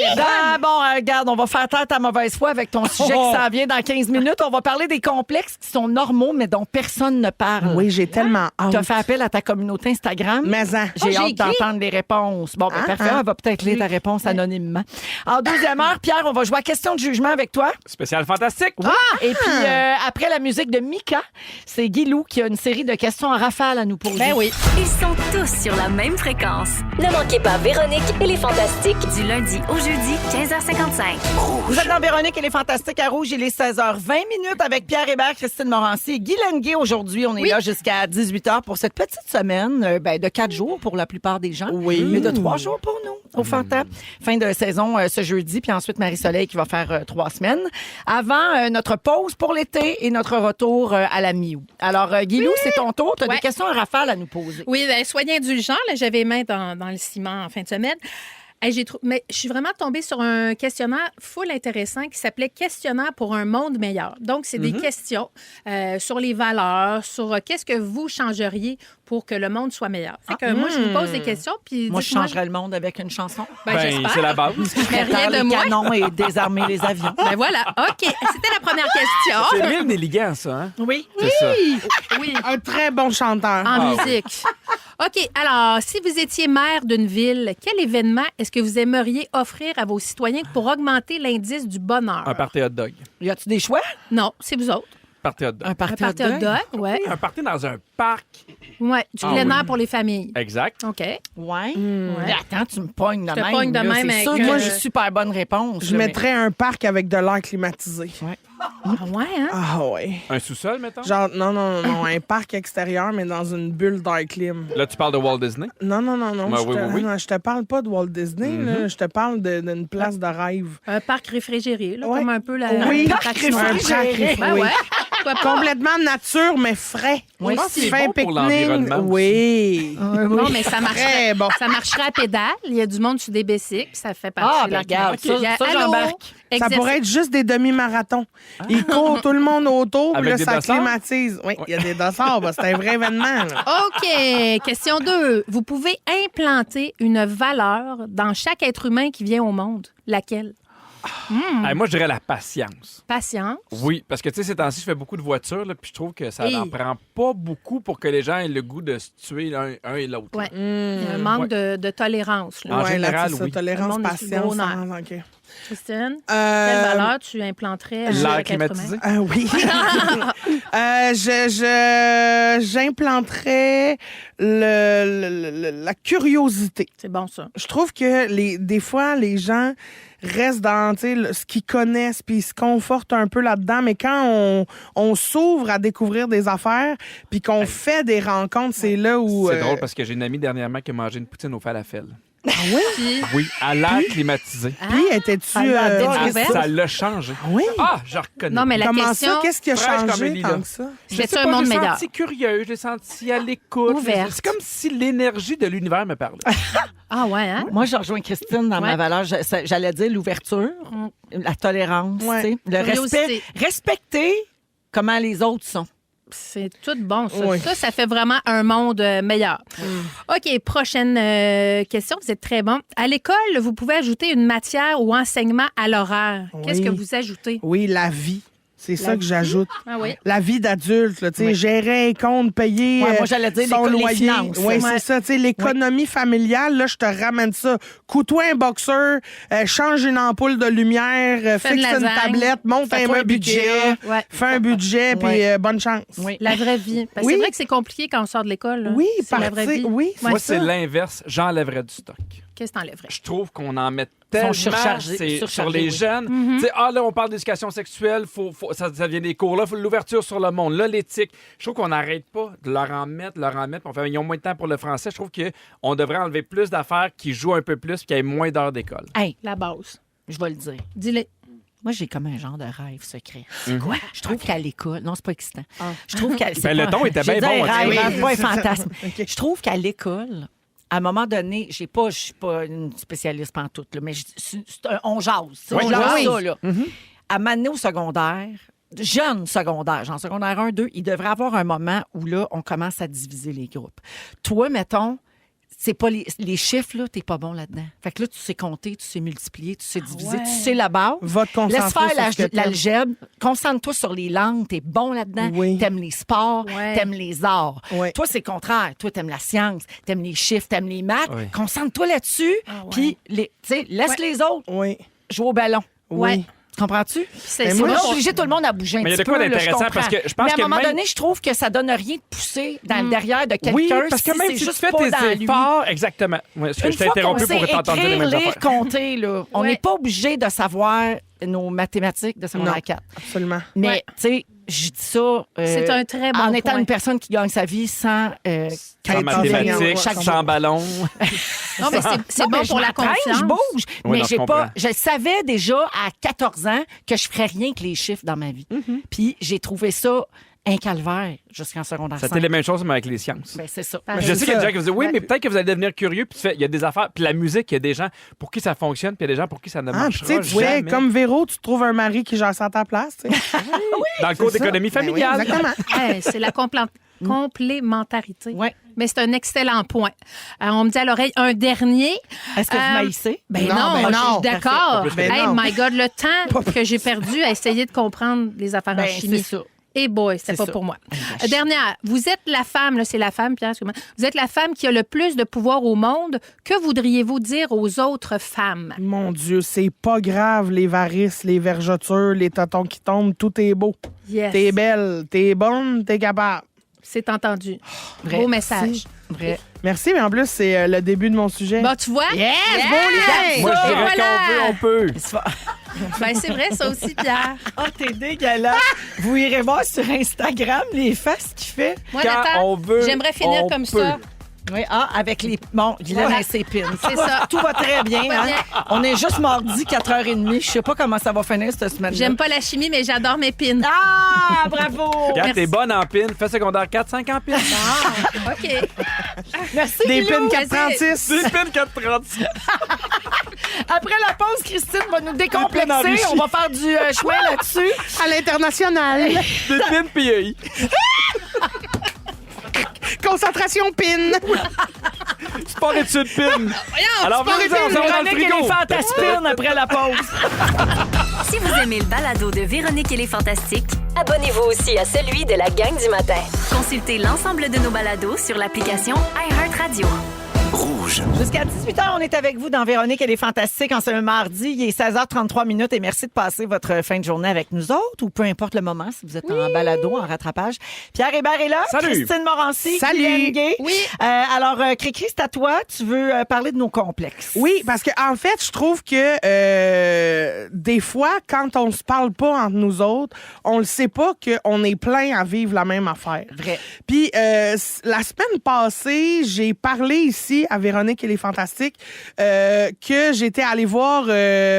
Bon, regarde, on va faire taire ta mauvaise foi avec ton sujet qui s'en vient dans 15 minutes. On va parler des complexes qui sont normaux, mais dont personne ne parle. Oui, j'ai tellement Tu as hâte. fait appel à ta communauté Instagram. Mais en. J'ai j'ai hâte écrit. d'entendre les réponses. Bon, ben parfait, on va peut-être lire ta réponse anonymement. En deuxième heure, Pierre, on va jouer à question de jugement avec toi. Spécial fantastique. Et puis, après la musique de Mika, c'est Guilou qui a une série de questions en rafale à nous poser. Ben oui. Ils sont tous sur la même fréquence. Ne manquez pas Véronique et les Fantastiques. Du lundi au jeudi, 15h55. Vous êtes dans Véronique et les Fantastiques à Rouge. Il est 16h20 avec Pierre Hébert, Christine Morancy et Guy Lenguet. Aujourd'hui, on est là jusqu'à 18h pour cette petite semaine de 4 jours pour la plupart des gens. Oui. Mais de 3 jours pour nous, au Fanta. Fin de saison ce jeudi, puis ensuite Marie-Soleil qui va faire 3 semaines. Avant notre pause pour l'été et notre retour à la mi-août. Alors, Guilou, c'est ton tour. Tu as des questions à rafale à nous poser. Oui, bien, soyez indulgents. Là, j'avais les mains dans le ciment en fin de semaine. Hey, mais je suis vraiment tombée sur un questionnaire full intéressant qui s'appelait Questionnaire pour un monde meilleur. Donc, c'est des questions sur les valeurs, sur qu'est-ce que vous changeriez pour que le monde soit meilleur. Fait que moi, je vous pose des questions. Puis Moi, je changerais le monde avec une chanson. J'espère. C'est la base. Mais rien de les moi. canons et désarmer les avions. Ben voilà. OK. C'était la première question. C'est l'île des Ligans, ça, hein? Oui. C'est ça. Oui. Un très bon chanteur. En musique. OK. Alors, si vous étiez maire d'une ville, quel événement est-ce que vous aimeriez offrir à vos citoyens pour augmenter l'indice du bonheur? Un party hot dog. Y a-tu des choix? Non, c'est vous autres. Party hot dog. Un party Un party hot dog, ouais. Un party dans un parc. Ouais, du Ah plein oui. air pour les familles. Exact. OK. Ouais. Mais attends, tu me pognes de Je te même. pogne de là. même C'est avec, sûr que moi, j'ai super bonne réponse. Je là, mettrais un parc avec de l'air climatisé. Ah ouais, hein? Ah ouais. Un sous-sol, mettons. Genre, non, un parc extérieur, mais dans une bulle d'air clim. Là, tu parles de Walt Disney. Non. Ben oui. Non, je te parle pas de Walt Disney, là. Je te parle d'une place de rêve. Un parc réfrigéré, là, Ouais. comme un peu la Oui, l'attraction. un parc réfrigéré. Ben ouais. Pourquoi pas? Complètement nature, mais frais. Oui, Tu c'est fais un bon pour pique-nique. l'environnement aussi. Oui. Non, mais ça marcherait. Très bon. Ça marcherait à pédale. Il y a du monde sur des bicycles, ça fait partie Ah, de ben regarde, l'activité. ça, Allô? j'embarque. Ça Exercice. pourrait être juste des demi-marathons. Ils courent tout le monde autour, puis Avec là, des ça dossards? climatise. Oui, il y a des dossards. C'est un vrai événement. là. OK. Question 2. Vous pouvez implanter une valeur dans chaque être humain qui vient au monde. Laquelle? Hey, moi, je dirais la patience. Patience. Oui, parce que tu sais, ces temps-ci, je fais beaucoup de voitures, là, puis je trouve que ça Hey. n'en prend pas beaucoup pour que les gens aient le goût de se tuer l'un et l'autre. Ouais. Il y a un manque de tolérance. Là. En Ouais, là, général, c'est ça, oui. Le tolérance, monde est sur le gros patience. nerf. OK. Christine, quelle valeur tu implanterais à L'air chaque être climatisé. humain? Ah oui. J'implanterais la curiosité. C'est bon, ça. Je trouve que des fois, les gens restent dans ce qu'ils connaissent puis ils se confortent un peu là-dedans. Mais quand on s'ouvre à découvrir des affaires puis qu'on fait des rencontres, c'est là où... C'est drôle parce que j'ai une amie dernièrement qui a mangé une poutine au falafel. Ah oui? Puis, Oui, à l'air climatisé. Puis, étais-tu... découverte? Ça l'a changé. oui? Ah, je reconnais. non, mais la Comment question, ça? Qu'est-ce qui a Fraîche comme changé Ellie, tant là. que ça? Je c'est sais un pas, monde je l'ai meilleur. senti curieux, je l'ai senti à l'écoute. Ouverte. C'est comme si l'énergie de l'univers me parlait. Ah ouais, hein? Moi, je rejoins Christine dans ma Ouais. valeur. J'allais dire l'ouverture, la tolérance, Ouais. tu sais, le Curiosité. respect. Respecter comment les autres sont. C'est tout bon, ça. Oui. Ça fait vraiment un monde meilleur. OK, prochaine question. Vous êtes très bon. À l'école, vous pouvez ajouter une matière ou enseignement à l'horaire. Qu'est-ce Oui. que vous ajoutez? Oui, la vie. C'est ça que vie? j'ajoute. Ah oui. La vie d'adulte, là, tu sais, gérer un compte, payer Ouais, moi, j'allais dire son les loyer. finances. Oui, Ouais. c'est ça. Tu sais, l'économie familiale, là, je te ramène ça. Couds-toi un boxeur, change une ampoule de lumière, Fais fixe une une lasagne. tablette, monte Fais-toi un un budget, Ouais. fais un budget, puis Ouais. bonne chance. Oui. La vraie vie. Parce que Oui. C'est vrai que c'est compliqué quand on sort de l'école. là. Oui, c'est la vraie vie. oui, Moi, c'est c'est ça. l'inverse. J'enlèverais du stock. Qu'est-ce que t'enlèverais? Je trouve qu'on en met tellement surchargés, c'est sur surchargés, les oui. jeunes. Tu sais, là, on parle d'éducation sexuelle, ça vient des cours. Là, faut l'ouverture sur le monde, là, l'éthique. Je trouve qu'on n'arrête pas de leur en mettre. Ils ont moins de temps pour le français. Je trouve qu'on devrait enlever plus d'affaires qui jouent un peu plus et qu'il y ait moins d'heures d'école. Hey, La base. je vais le dire. Dis-le. Moi, j'ai comme un genre de rêve secret. C'est quoi? Je trouve qu'à l'école... Non, c'est pas excitant. Je trouve qu'à... c'est Ben, le pas- ton était J'ai bien dit bon, un rêve, oui. hein, pas un C'est ça. fantasme. OK. Je trouve qu'à l'école, à un moment donné, je suis pas une spécialiste pantoute, là, mais on jase. tu sais, Oui, on jase oui. ça, là. À m'amener au secondaire, jeune secondaire, genre secondaire 1, 2, il devrait avoir un moment où là, on commence à diviser les groupes. Toi, mettons, c'est pas les chiffres, là, t'es pas bon là-dedans. Fait que là, tu sais compter, tu sais multiplier, tu sais diviser, ouais. tu sais la base. Va te concentrer Laisse faire sur ce que t'aimes. l'algèbre. Concentre-toi sur les langues. T'es bon là-dedans. Oui. T'aimes les sports. Ouais. T'aimes les arts. Ouais. Toi, c'est le contraire. Toi, t'aimes la science. T'aimes les chiffres. T'aimes les maths. Oui. Concentre-toi là-dessus. Ah ouais. Puis, tu sais, laisse les autres Oui. jouer au ballon. Oui. Ouais. Tu comprends-tu? C'est On bon a pour- obligé tout le monde à bouger un Mais il y a petit de quoi peu, là, d'intéressant, je comprends. parce que je pense Mais à que un moment même- donné, je trouve que ça donne rien de pousser dans le derrière de quelqu'un Oui, parce que si même c'est si tu juste fais pas dans tes lui. efforts, exactement. Ouais, je Une t'ai fois qu'on interrompu sait pour t'entendre les écrire, mêmes lire, affaires. compter, là, on Ouais. n'est pas obligé de savoir nos mathématiques de secondaire Non. 4. Absolument. Mais, Ouais. tu sais, je dis ça C'est un très bon en étant point. une personne qui gagne sa vie sans Sans Quête mathématiques, enseignante, chaque sans jour. ballon. Non, mais c'est Non, bon mais pour je la m'entraîne, confiance. je bouge. Oui, mais non, j'ai je comprends. pas. Je savais déjà à 14 ans que je ferais rien que les chiffres dans ma vie. Puis j'ai trouvé ça un calvaire jusqu'en secondaire 5. C'était les mêmes choses, mais avec les sciences. Ben, c'est ça. Pareil. Je sais qu'il y a des ça. gens qui vous disent, oui, mais peut-être que vous allez devenir curieux, puis tu fais, il y a des affaires, puis la musique, il y a des gens pour qui ça fonctionne, puis il y a des gens pour qui ça ne Ah, puis marchera tu sais, ouais, jamais. comme Véro, tu trouves un mari qui gère ça à ta place. Tu sais. Dans le cours C'est ça. d'économie Ben oui, familiale. exactement. Hey, c'est la complémentarité. Ouais. Mais c'est un excellent point. On me dit à l'oreille un dernier. Est-ce que vous maïssez? Ben Non, non, ben je non. suis d'accord. Ben Hey, non. my God, le temps que j'ai perdu à essayer de comprendre les affaires Ben, en chimie. c'est ça. Et boy, c'était C'est pas ça. pour moi. Dernière, vous êtes la femme, là, c'est la femme, Pierre, excuse-moi. Vous êtes la femme qui a le plus de pouvoir au monde. Que voudriez-vous dire aux autres femmes? Mon Dieu, c'est pas grave, les varices, les vergetures, les totons qui tombent, tout est beau. Yes. T'es belle, t'es bonne, t'es capable. C'est entendu. Vrai. Beau message. Vrai. Merci, mais en plus, c'est le début de mon sujet. Bon, tu vois? Yes, Yes! beau lien! Moi, je dirais Voilà. qu'on veut, on peut. Ben, c'est vrai, ça aussi, Pierre. Oh, t'es dégueulasse. Vous irez voir sur Instagram les faces qu'il fait. Moi, Quand Nathan, on veut, j'aimerais finir on comme peut. ça. Oui, avec les. Bon, Guylaine Voilà. a ses pins. C'est ça. Tout va très bien. Tout va hein? bien. On est juste mardi, 4h30. Je sais pas comment ça va finir cette semaine. J'aime pas la chimie, mais j'adore mes pins. Ah, bravo! Regarde, Merci. t'es bonne en pin. Fais secondaire 4, 5 en pin. OK. Merci, Des Guilou. pins 436. Des pins 436. Après la pause, Christine va nous Des pins décomplexer. enrichis. On va faire du chemin là-dessus. À l'international. Des pins PEI. Concentration pin. Sport études pin. Alors, sport venez-en, études, on s'en va dans le Véronique et frigo. les fantaspines après la pause. Si vous aimez le balado de Véronique et les Fantastiques, Abonnez-vous aussi à celui de la gang du matin. consultez l'ensemble de nos balados sur l'application iHeartRadio. Jusqu'à 18h, on est avec vous dans Véronique et les Fantastiques en ce mardi. Il est 16h33 et merci de passer votre fin de journée avec nous autres ou peu importe le moment si vous êtes en balado, en rattrapage. Pierre Hébert est là. Salut. Christine Morancy. Salut. Guylaine Gay. Oui. Alors, Cricri, c'est à toi. Tu veux parler de nos complexes. Oui, parce que en fait, je trouve que des fois, quand on se parle pas entre nous autres, on le sait pas qu'on est plein à vivre la même affaire. Vrai. Puis la semaine passée, j'ai parlé ici à Véronique et les Fantastiques que j'étais allée voir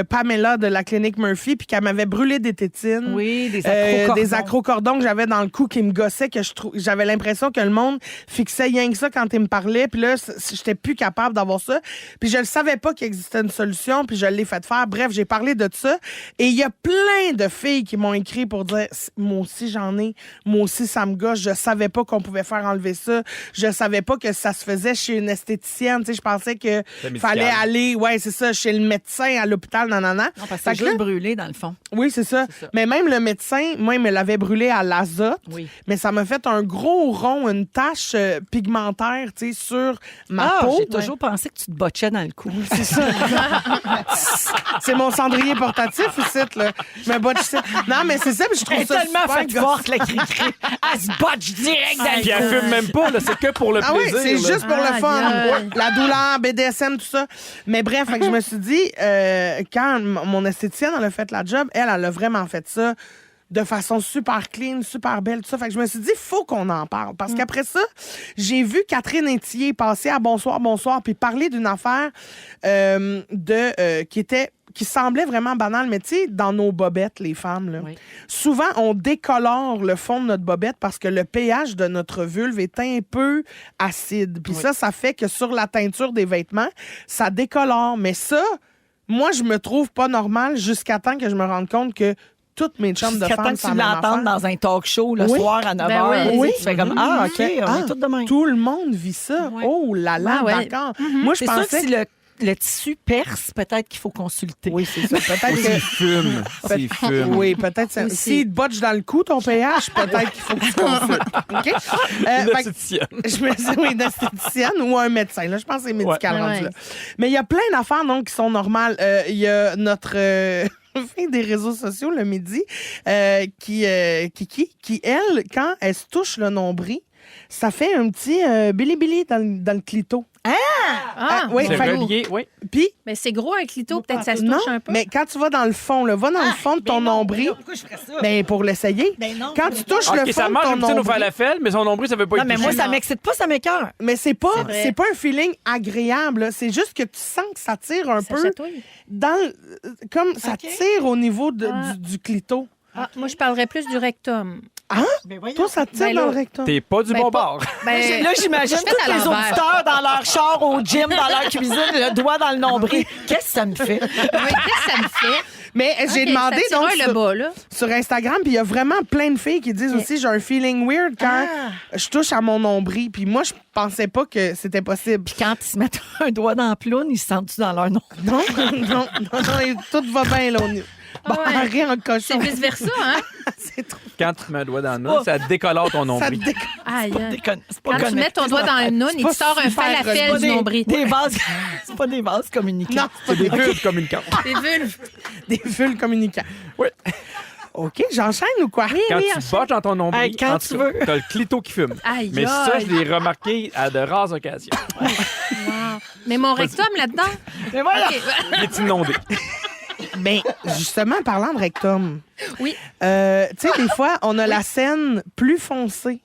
Pamela de la clinique Murphy puis qu'elle m'avait brûlé des tétines. Oui, des accrocordons. des accrocordons que j'avais dans le cou qui me gossaient, que j'avais l'impression que le monde fixait rien que ça quand il me parlait. Puis là, j'étais plus capable d'avoir ça. Puis je ne savais pas qu'il existait une solution, puis je l'ai fait faire. Bref, j'ai parlé de ça. Et il y a plein de filles qui m'ont écrit pour dire « Moi aussi, j'en ai. Moi aussi, ça me gosse. Je savais pas qu'on pouvait faire enlever ça. Je savais pas que ça se faisait chez une esthéticienne. Tu sais, je pensais que médical. fallait aller, ouais, c'est ça, chez le médecin, à l'hôpital, nanana. Non, parce que Fait c'est que là, juste brûlé, dans le fond. oui, c'est ça. Mais même le médecin, moi, il me l'avait brûlé à l'azote. Oui. Mais ça m'a fait un gros rond, une tache pigmentaire, tu sais, sur ma peau. J'ai toujours pensé que tu te botchais dans le cou. C'est ça. C'est mon cendrier portatif ici, là. Je me botche ici. Non, mais c'est ça, puis je trouve Elle est ça tellement super faite gossant. forte, la Cricri. Elle se botche direct dans Puis le elle cou. fume même pas, là, c'est que pour le Ah oui, plaisir. c'est là. juste pour le Aïe, fun. aïe. La douleur, BDSM, tout ça. Mais bref, fait que je me suis dit, quand mon esthéticienne, elle a fait la job, elle a vraiment fait ça de façon super clean, super belle, tout ça. Fait que je me suis dit, faut qu'on en parle. Parce qu'après ça, j'ai vu Catherine Etier passer à Bonsoir, Bonsoir, puis parler d'une affaire qui semblait vraiment banale, mais tu sais, dans nos bobettes, les femmes, là, Oui. souvent, on décolore le fond de notre bobette parce que le pH de notre vulve est un peu acide. Puis ça fait que sur la teinture des vêtements, ça décolore. Mais ça, moi, je me trouve pas normal jusqu'à temps que je me rende compte que toutes mes chums de Jusqu'à temps femmes, que c'est tu la même l'entendes affaire. dans un talk show le Oui. soir à 9h. Ben oui. Tu fais comme, ah, OK, on est tous de même. Tout le monde vit ça. Ouais. Oh là là, Ah ouais. d'accord. Moi, je C'est sûr que pensais... si le tissu perce, peut-être qu'il faut consulter. Oui, c'est ça. Peut-être S'il que... fume. S'il fume. Oui, peut-être. Aussi. S'il te botche dans le cou, ton pH, peut-être qu'il faut que tu consultes. OK? Une Fait que- esthéticienne. je me dis, oui, une esthéticienne ou un médecin. Là, je pense que c'est médical Ouais. rendu Ouais. là. Mais il y a plein d'affaires donc, qui sont normales. Il y a notre une fille des réseaux sociaux le midi qui, elle, quand elle se touche le nombril, ça fait un petit bili-bili dans le clito. Oui, C'est fait- relié, oui. Puis, Mais c'est gros un clito, peut-être que ça se non, touche un peu. mais quand tu vas dans le fond, là, va dans le fond de ton nombril. Pourquoi je ferais ça? Ben, pour l'essayer. Ben non. Quand tu touches OK, le ça fond de mange ton une poutine au nombril. falafel, mais son nombril, ça veut pas Non, être mais moi, touché. ça m'excite pas, ça m'écoeure. Mais c'est pas vrai. un feeling agréable. là. C'est juste que tu sens que ça tire un Ça peu chatouille. dans comme ça OK. tire au niveau du clito. Ah, moi, je parlerais plus du rectum. Ben voyons. Toi, ça tire Ben dans là, le rectum. T'es pas du Ben, bon pas- bord. Ben, Là, j'imagine je fais tous à les l'envers. auditeurs dans leur char, au gym, dans leur cuisine, le doigt dans le nombril. Qu'est-ce que ça me fait? Oui, qu'est-ce que ça me fait? Mais j'ai Ok, demandé ça tire donc le bas, là. sur Instagram, puis il y a vraiment plein de filles qui disent aussi j'ai un feeling weird quand je touche à mon nombril. Puis moi, je pensais pas que c'était possible. Puis quand ils se mettent un doigt dans la ploune, ils se sentent-tu dans leur nom? Non, non, tout va bien là. Bon, Ouais. rien en C'est cochon. vice-versa, hein? C'est trop. Quand tu mets un doigt dans le nez, ça décolore ton Ça nombril. déconne. Aïe, aïe. C'est pas Quand tu connecté. mets ton doigt dans le noun, il pas te sort un super falafel relié. du nombril. Des vases, c'est pas des vases communicants. Non, C'est des bulles communicantes. Des vulves. des vulves communicants. Oui. OK, j'enchaîne ou quoi? Quand oui, tu botches dans ton nombril, Hey, quand en tout tu cas, veux. t'as le clito qui fume. Aïe, Mais ça, aïe. je l'ai remarqué à de rares occasions. Wow. Mais mon rectum là-dedans? Mais voilà. OK. Il est inondé. Mais justement, parlant de rectum, Oui. tu sais, des fois, on a la scène plus foncée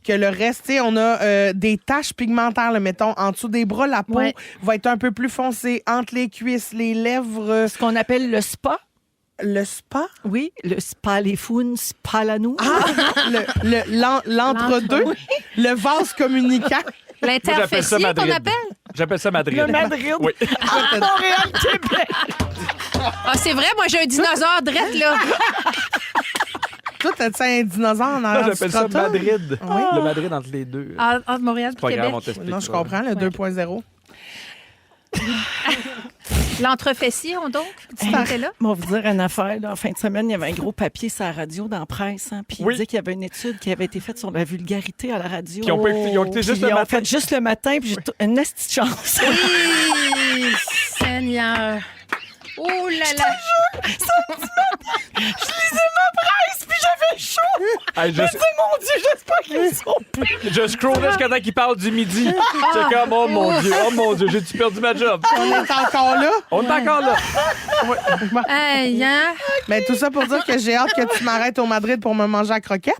que le reste. Tu sais, on a des taches pigmentaires, là, mettons, en dessous des bras, la peau Ouais. va être un peu plus foncée, entre les cuisses, les lèvres, Ce qu'on appelle le spa. le spa. Oui, le spa les founes, spa la nous. L'entre-deux, le vase communicant. Moi, j'appelle ça L'interfessier qu'on Madrid. appelle? J'appelle ça Madrid. Le Madrid. Oui. Montréal, Québec. Ah, c'est vrai, moi, j'ai un dinosaure drette, là. Toi, t'as-tu un dinosaure en Moi, arrière du j'appelle ça scrotum? Madrid. Oui. Le Madrid entre les deux. Entre Montréal et Pas grave, Québec. on t'explique. Non, je ça. comprends, le 2.0. L'entrefessier, donc? Tu étais là? On va vous dire une affaire. Là. En fin de semaine, il y avait un gros papier sur la radio dans la presse. Hein, puis Oui. il disait qu'il y avait une étude qui avait été faite sur la vulgarité à la radio. Qui ont pas écouté- ils ont écouté Puis juste ils le ont matin. fait juste le matin, puis j'ai une petite chance. Oui, Seigneur. Oh là là. Je lisais ma presse, puis j'avais chaud. Hey, Je dis, mon Dieu, j'espère qu'ils sont pires. je scrollais jusqu'à temps qu'il parle du midi. J'étais comme, oh mon Dieu, j'ai-tu perdu ma job? On est encore là. On est encore là. Aïe, hein? Mais tout ça pour dire que j'ai hâte que tu m'arrêtes au Madrid pour me manger à croquette.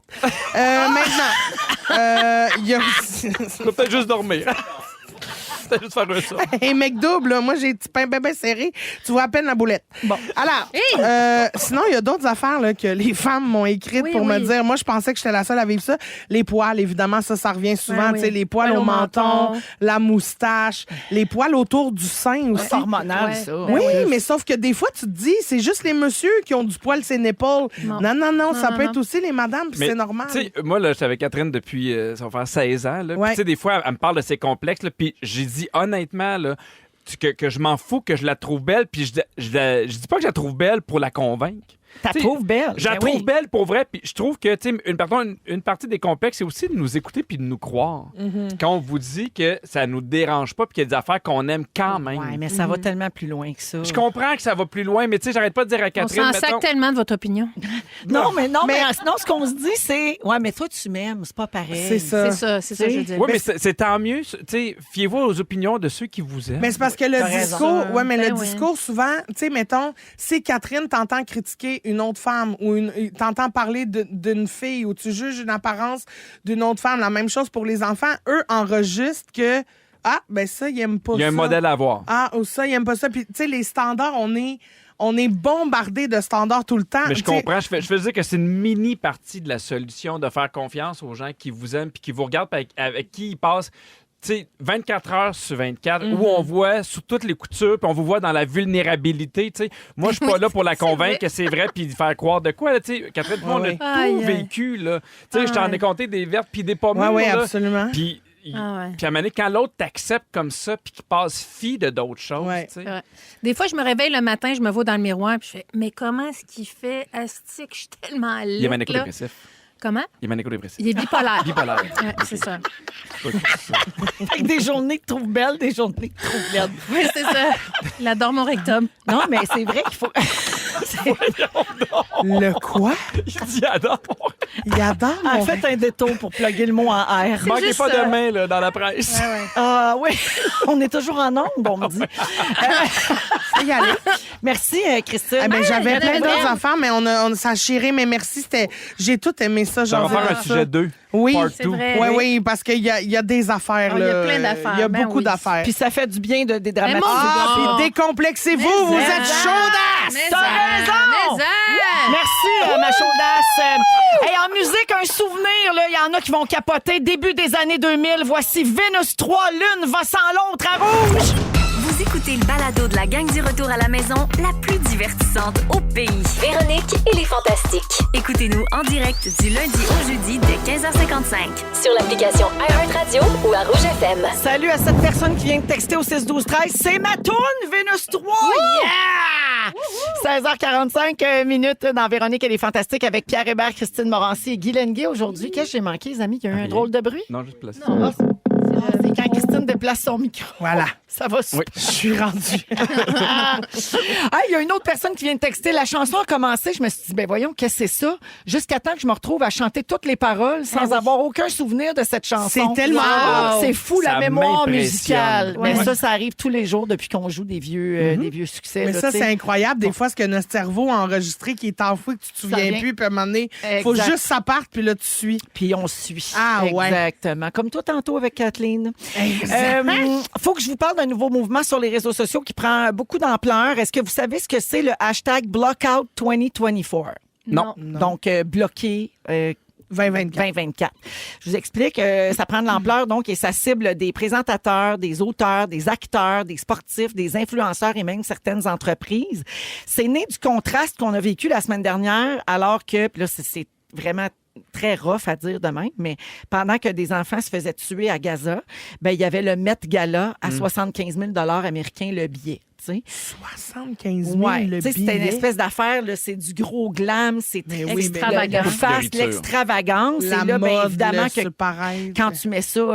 Maintenant, il y a aussi... Je vais peut-être juste dormir. Peut-être juste faire un ça. Hey, mec double, là, moi, j'ai petit pain bébé serré. Tu vois à peine la boulette. Bon. Alors, sinon, il y a d'autres affaires là, que les femmes m'ont écrites Oui, pour me oui. dire. Moi, je pensais que j'étais la seule à vivre ça. Les poils, évidemment, ça revient souvent. Ouais, Tu sais, oui. les poils au menton, la moustache, les poils autour du sein aussi. C'est hormonal, Ouais. ça. Oui, mais sauf que des fois, tu te dis, c'est juste les messieurs qui ont du poil sur les épaules. Non. Non, ça non, peut non. être aussi les madames, puis Mais, c'est normal. Tu sais, moi, là, j'étais avec Catherine depuis, ça va faire 16 ans. Là. Puis, Ouais. tu sais, des fois, elle me parle de ses complexes. Là, puis j'ai dit honnêtement, là, que je m'en fous, que je la trouve belle. Puis je dis pas que je la trouve belle pour la convaincre. T'as T'sais, trouves belle. Je la Ben trouve oui. belle pour vrai. Puis je trouve que une partie des complexes, c'est aussi de nous écouter puis de nous croire. Quand on vous dit que ça nous dérange pas puis qu'il y a des affaires qu'on aime quand même. Ouais, mais ça va tellement plus loin que ça. Je comprends que ça va plus loin, mais tu sais, j'arrête pas de dire à On Catherine. s'en mettons- sac tellement de votre opinion. Non, mais sinon, ce qu'on se dit, c'est ouais, mais toi, tu m'aimes, c'est pas pareil. C'est ça. C'est ça, je veux dire. Oui, mais c'est tant mieux. Tu sais, fiez-vous aux opinions de ceux qui vous aiment. Mais c'est parce que le T'as raison. discours, ouais, mais Ben le oui. discours, souvent, tu sais, mettons, si Catherine t'entend critiquer une autre femme ou t'entends parler d'une fille ou tu juges une apparence d'une autre femme, la même chose pour les enfants, eux enregistrent que, ben ça, ils aiment pas ça. Il y a un modèle à voir. Ou ça, ils aiment pas ça. Puis, tu sais, les standards, on est bombardé de standards tout le temps. Mais je Tu sais, comprends. Je veux dire que c'est une mini partie de la solution de faire confiance aux gens qui vous aiment puis qui vous regardent puis avec qui ils passent. Tu sais, 24 heures sur 24, où on voit sous toutes les coutures, puis on vous voit dans la vulnérabilité. Tu sais, moi, je suis pas là pour la convaincre que c'est vrai, puis faire croire de quoi. Là, tu sais, Catherine, on a Ouais. tout Aïe, aïe. vécu. Là. Tu sais, je t'en ai compté des vertes puis des pas mûres. Oui, là. absolument. Puis, Ah ouais. puis à un moment donné, quand l'autre t'accepte comme ça, puis qu'il passe fille de d'autres choses, Ouais. tu sais. Ouais. Des fois, je me réveille le matin, je me vois dans le miroir, puis je fais, mais comment est-ce qu'il fait? Astique, je suis tellement laide. Il est maniaco-dépressif. Comment? Il est maniaco-dépressif. Il est bipolaire. Bipolaire. Ouais, c'est ça. Avec des journées que tu trouves belles, des journées que tu trouves laides. Oui, c'est ça. Il adore mon rectum. Non, mais c'est vrai qu'il faut. Le quoi? Il dit adore. Il adore mon Faites un détour pour plugger le mot en R. Manquez juste pas ça. de main là, dans la presse. Ah oui, on est toujours en ondes, on me dit. Faut y aller. Merci, Christine. Ah, ben, j'avais il y en plein avait d'autres plein. affaires, mais ça a chiré. Mais merci, j'ai tout aimé ça. Ça va jaser faire de un sujet 2. Oui, Part c'est 2. vrai. Oui, parce qu'il y a des affaires. Ah, il y a là. plein d'affaires, Il y a ben beaucoup oui. d'affaires. Puis ça fait du bien de dédramatiser. Ah, Ah. puis décomplexez-vous, vous êtes chaudasse! Mais T'as ça, raison! mais ça. Merci, ma chaudasse. Hey, en musique, un souvenir, là, il y en a qui vont capoter. Début des années 2000, voici Vénus 3, Lune va sans l'autre à rouge. Vous écoutez le balado de la gang du retour à la maison, la plus divertissante au pays. Véronique et les Fantastiques. Écoutez-nous en direct du lundi au jeudi dès 15h55. Sur l'application iHeartRadio ou à Rouge FM. Salut à cette personne qui vient de texter au 6-12-13. C'est ma toune, Vénus 3! Yeah! 16h45 minutes dans Véronique et les Fantastiques avec Pierre Hébert, Christine Morancy et Guy Lenguet aujourd'hui. Qu'est-ce que j'ai manqué, les amis? Il y a eu un drôle de bruit. Non, juste place. C'est quand Christine déplace son micro. Voilà. Ça va super. Je suis rendue. Il y a une autre personne qui vient de texter. La chanson a commencé. Je me suis dit, ben voyons, qu'est-ce que c'est ça? Jusqu'à temps que je me retrouve à chanter toutes les paroles sans avoir aucun souvenir de cette chanson. C'est tellement Wow! beau. C'est fou, la Ça mémoire m'impressionne. musicale. Mais Ouais. ça arrive tous les jours depuis qu'on joue des vieux succès. Mais là, ça, tu sais. c'est incroyable. Des fois, ce que notre cerveau a enregistré qui est enfoui, que tu te souviens vient. plus, puis à un moment donné, faut Exact. juste que ça parte, puis là, tu suis. Puis on suit. Ah, ouais. Exactement. Comme toi tantôt avec Kathleen. Faut que je vous parle d'un nouveau mouvement sur les réseaux sociaux qui prend beaucoup d'ampleur. Est-ce que vous savez ce que c'est le hashtag Blockout 2024? Non. Donc, bloqué 2024. 2024. Je vous explique, ça prend de l'ampleur donc et ça cible des présentateurs, des auteurs, des acteurs, des sportifs, des influenceurs et même certaines entreprises. C'est né du contraste qu'on a vécu la semaine dernière alors que, puis là c'est vraiment très rough à dire de même, mais pendant que des enfants se faisaient tuer à Gaza, ben il y avait le Met Gala à 75 000 américains le billet. Tu sais. 75 000 Ouais, le tu sais, c'était une billet. espèce d'affaire, là, c'est du gros glam, c'est Mais très oui, extravagant. le fast, Nourriture. l'extravagance. La Et là, ben, mode, évidemment le que sur-paraître. quand tu mets ça en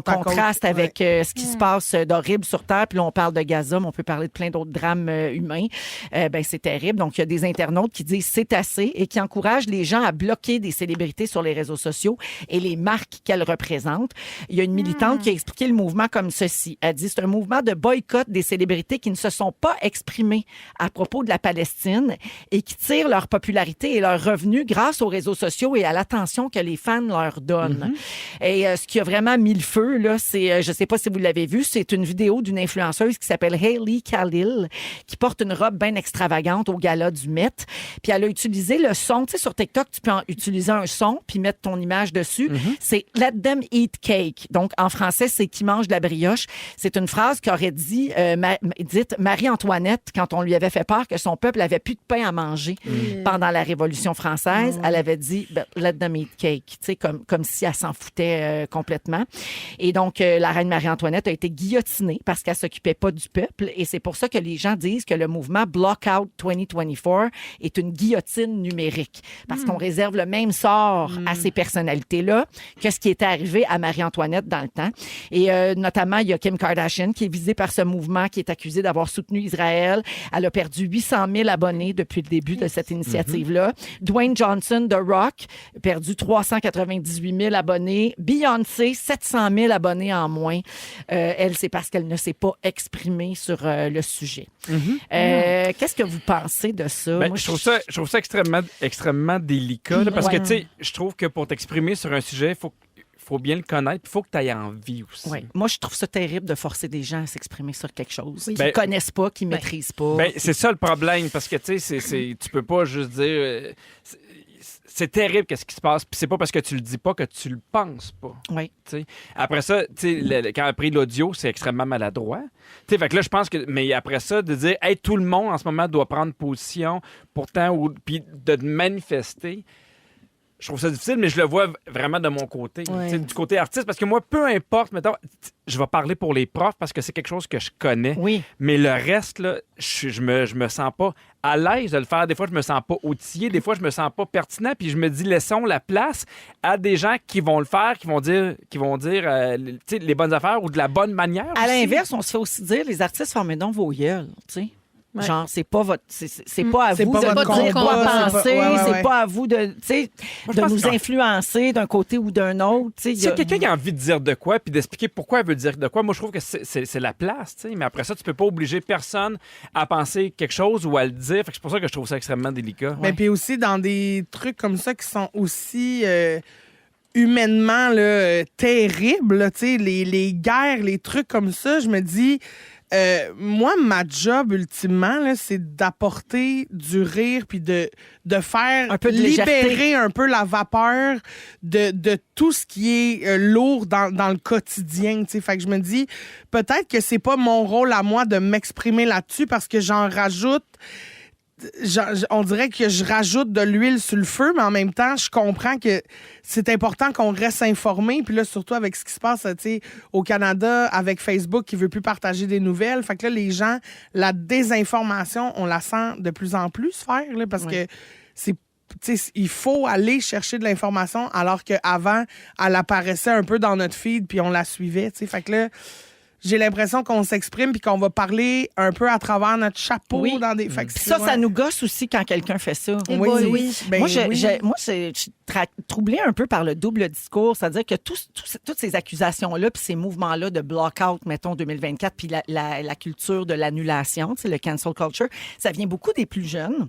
Côte à côte, contraste avec ce qui Mm. se passe d'horrible sur Terre, puis là, on parle de Gaza, mais on peut parler de plein d'autres drames humains, ben c'est terrible. Donc, il y a des internautes qui disent c'est assez et qui encouragent les gens à bloquer des célébrités sur les réseaux sociaux et les marques qu'elles représentent. Il y a une militante qui a expliqué le mouvement comme ceci. Elle dit c'est un mouvement de boycott des célébrités qui ne se sont pas exprimées à propos de la Palestine et qui tirent leur popularité et leurs revenus grâce aux réseaux sociaux et à l'attention que les fans leur donnent. Et ce qui a vraiment mis le feu, là, c'est, je sais pas si vous l'avez vu, c'est une vidéo d'une influenceuse qui s'appelle Hailey Khalil, qui porte une robe bien extravagante au gala du Met. Puis elle a utilisé le son. Tu sais, sur TikTok, tu peux utiliser un son puis mettre ton image dessus. C'est « Let them eat cake ». Donc, en français, c'est « qui mange de la brioche ». C'est une phrase qu'aurait dite Marie-Antoinette quand on lui avait fait peur que son peuple avait plus de pain à manger pendant la Révolution française. Elle avait dit « Let them eat cake », tu sais, comme si elle s'en foutait complètement. Et donc, la reine Marie-Antoinette a été guillotinée parce qu'elle s'occupait pas du peuple. Et c'est pour ça que les gens disent que le mouvement Blockout 2024 est une guillotine numérique. Parce qu'on réserve le même sort à ces personnalités-là que ce qui était arrivé à Marie-Antoinette dans le temps. Et notamment, il y a Kim Kardashian qui est visée par ce mouvement, qui est accusée d'avoir soutenu Israël. Elle a perdu 800 000 abonnés depuis le début de cette initiative-là. Dwayne Johnson, The Rock, a perdu 398 000 abonnés. Beyoncé, 700 000 abonnés en moins. Elle, c'est parce qu'elle ne s'est pas exprimée sur le sujet. Qu'est-ce que vous pensez de ça? Ben, Moi, je trouve ça extrêmement délicat, là, parce que, tu sais, je trouve que pour t'exprimer sur un sujet, faut bien le connaître, il faut que tu aies envie aussi. Ouais. Moi, je trouve ça terrible de forcer des gens à s'exprimer sur quelque chose qu'ils Ben, ne connaissent pas, qu'ils ne maîtrisent pas. Ben, c'est ça le problème, parce que, tu sais, tu peux pas juste dire... c'est terrible qu'est-ce qui se passe, puis c'est pas parce que tu le dis pas que tu le penses pas. Oui. T'sais. Après ça, quand on a pris l'audio, c'est extrêmement maladroit. T'sais, fait que là, je pense que... Mais après ça, de dire, hey, tout le monde en ce moment doit prendre position, pourtant, puis de manifester... Je trouve ça difficile, mais je le vois vraiment de mon côté, du côté artiste. Parce que moi, peu importe, mettons, je vais parler pour les profs parce que c'est quelque chose que je connais. Oui. Mais le reste, là, je me sens pas à l'aise de le faire. Des fois, je me sens pas outillé. Des fois, je me sens pas pertinent. Puis je me dis, laissons la place à des gens qui vont le faire, qui vont dire les bonnes affaires ou de la bonne manière. À aussi. l'inverse, on se fait aussi dire, les artistes, fermez donc vos gueules, tu sais. Ouais. Genre, c'est pas votre, c'est pas à C'est vous pas de votre nous dire quoi combat, penser, c'est pas- c'est pas à vous de, tu sais, je de pense nous que- influencer d'un côté ou d'un autre. Tu sais, S'il y a quelqu'un qui a envie de dire de quoi puis d'expliquer pourquoi elle veut dire de quoi, moi, je trouve que c'est la place, tu sais. Mais après ça, tu peux pas obliger personne à penser quelque chose ou à le dire. Fait que c'est pour ça que je trouve ça extrêmement délicat. Mais puis aussi dans des trucs comme ça qui sont aussi humainement là, terribles, là, tu sais, les guerres, les trucs comme ça, je me dis, moi, ma job, ultimement, là, c'est d'apporter du rire puis de faire Un peu de légèreté. libérer un peu la vapeur de tout ce qui est lourd dans le quotidien. Tu sais. Fait que je me dis, peut-être que c'est pas mon rôle à moi de m'exprimer là-dessus parce que j'en rajoute. On dirait que je rajoute de l'huile sur le feu, mais en même temps, je comprends que c'est important qu'on reste informé. Puis là, surtout avec ce qui se passe, tu sais, au Canada, avec Facebook qui veut plus partager des nouvelles. Fait que là, les gens, la désinformation, on la sent de plus en plus se faire, là, parce que c'est... T'sais, il faut aller chercher de l'information alors qu'avant, elle apparaissait un peu dans notre feed puis on la suivait. T'sais. Fait que là, j'ai l'impression qu'on s'exprime puis qu'on va parler un peu à travers notre chapeau. Oui. Dans des... Fait que Puis ça nous gosse aussi quand quelqu'un fait ça. Et boy, oui. Ben moi, oui. je suis troublée un peu par le double discours, c'est-à-dire que toutes ces accusations-là puis ces mouvements-là de block-out, mettons, 2024, puis la culture de l'annulation, le cancel culture, ça vient beaucoup des plus jeunes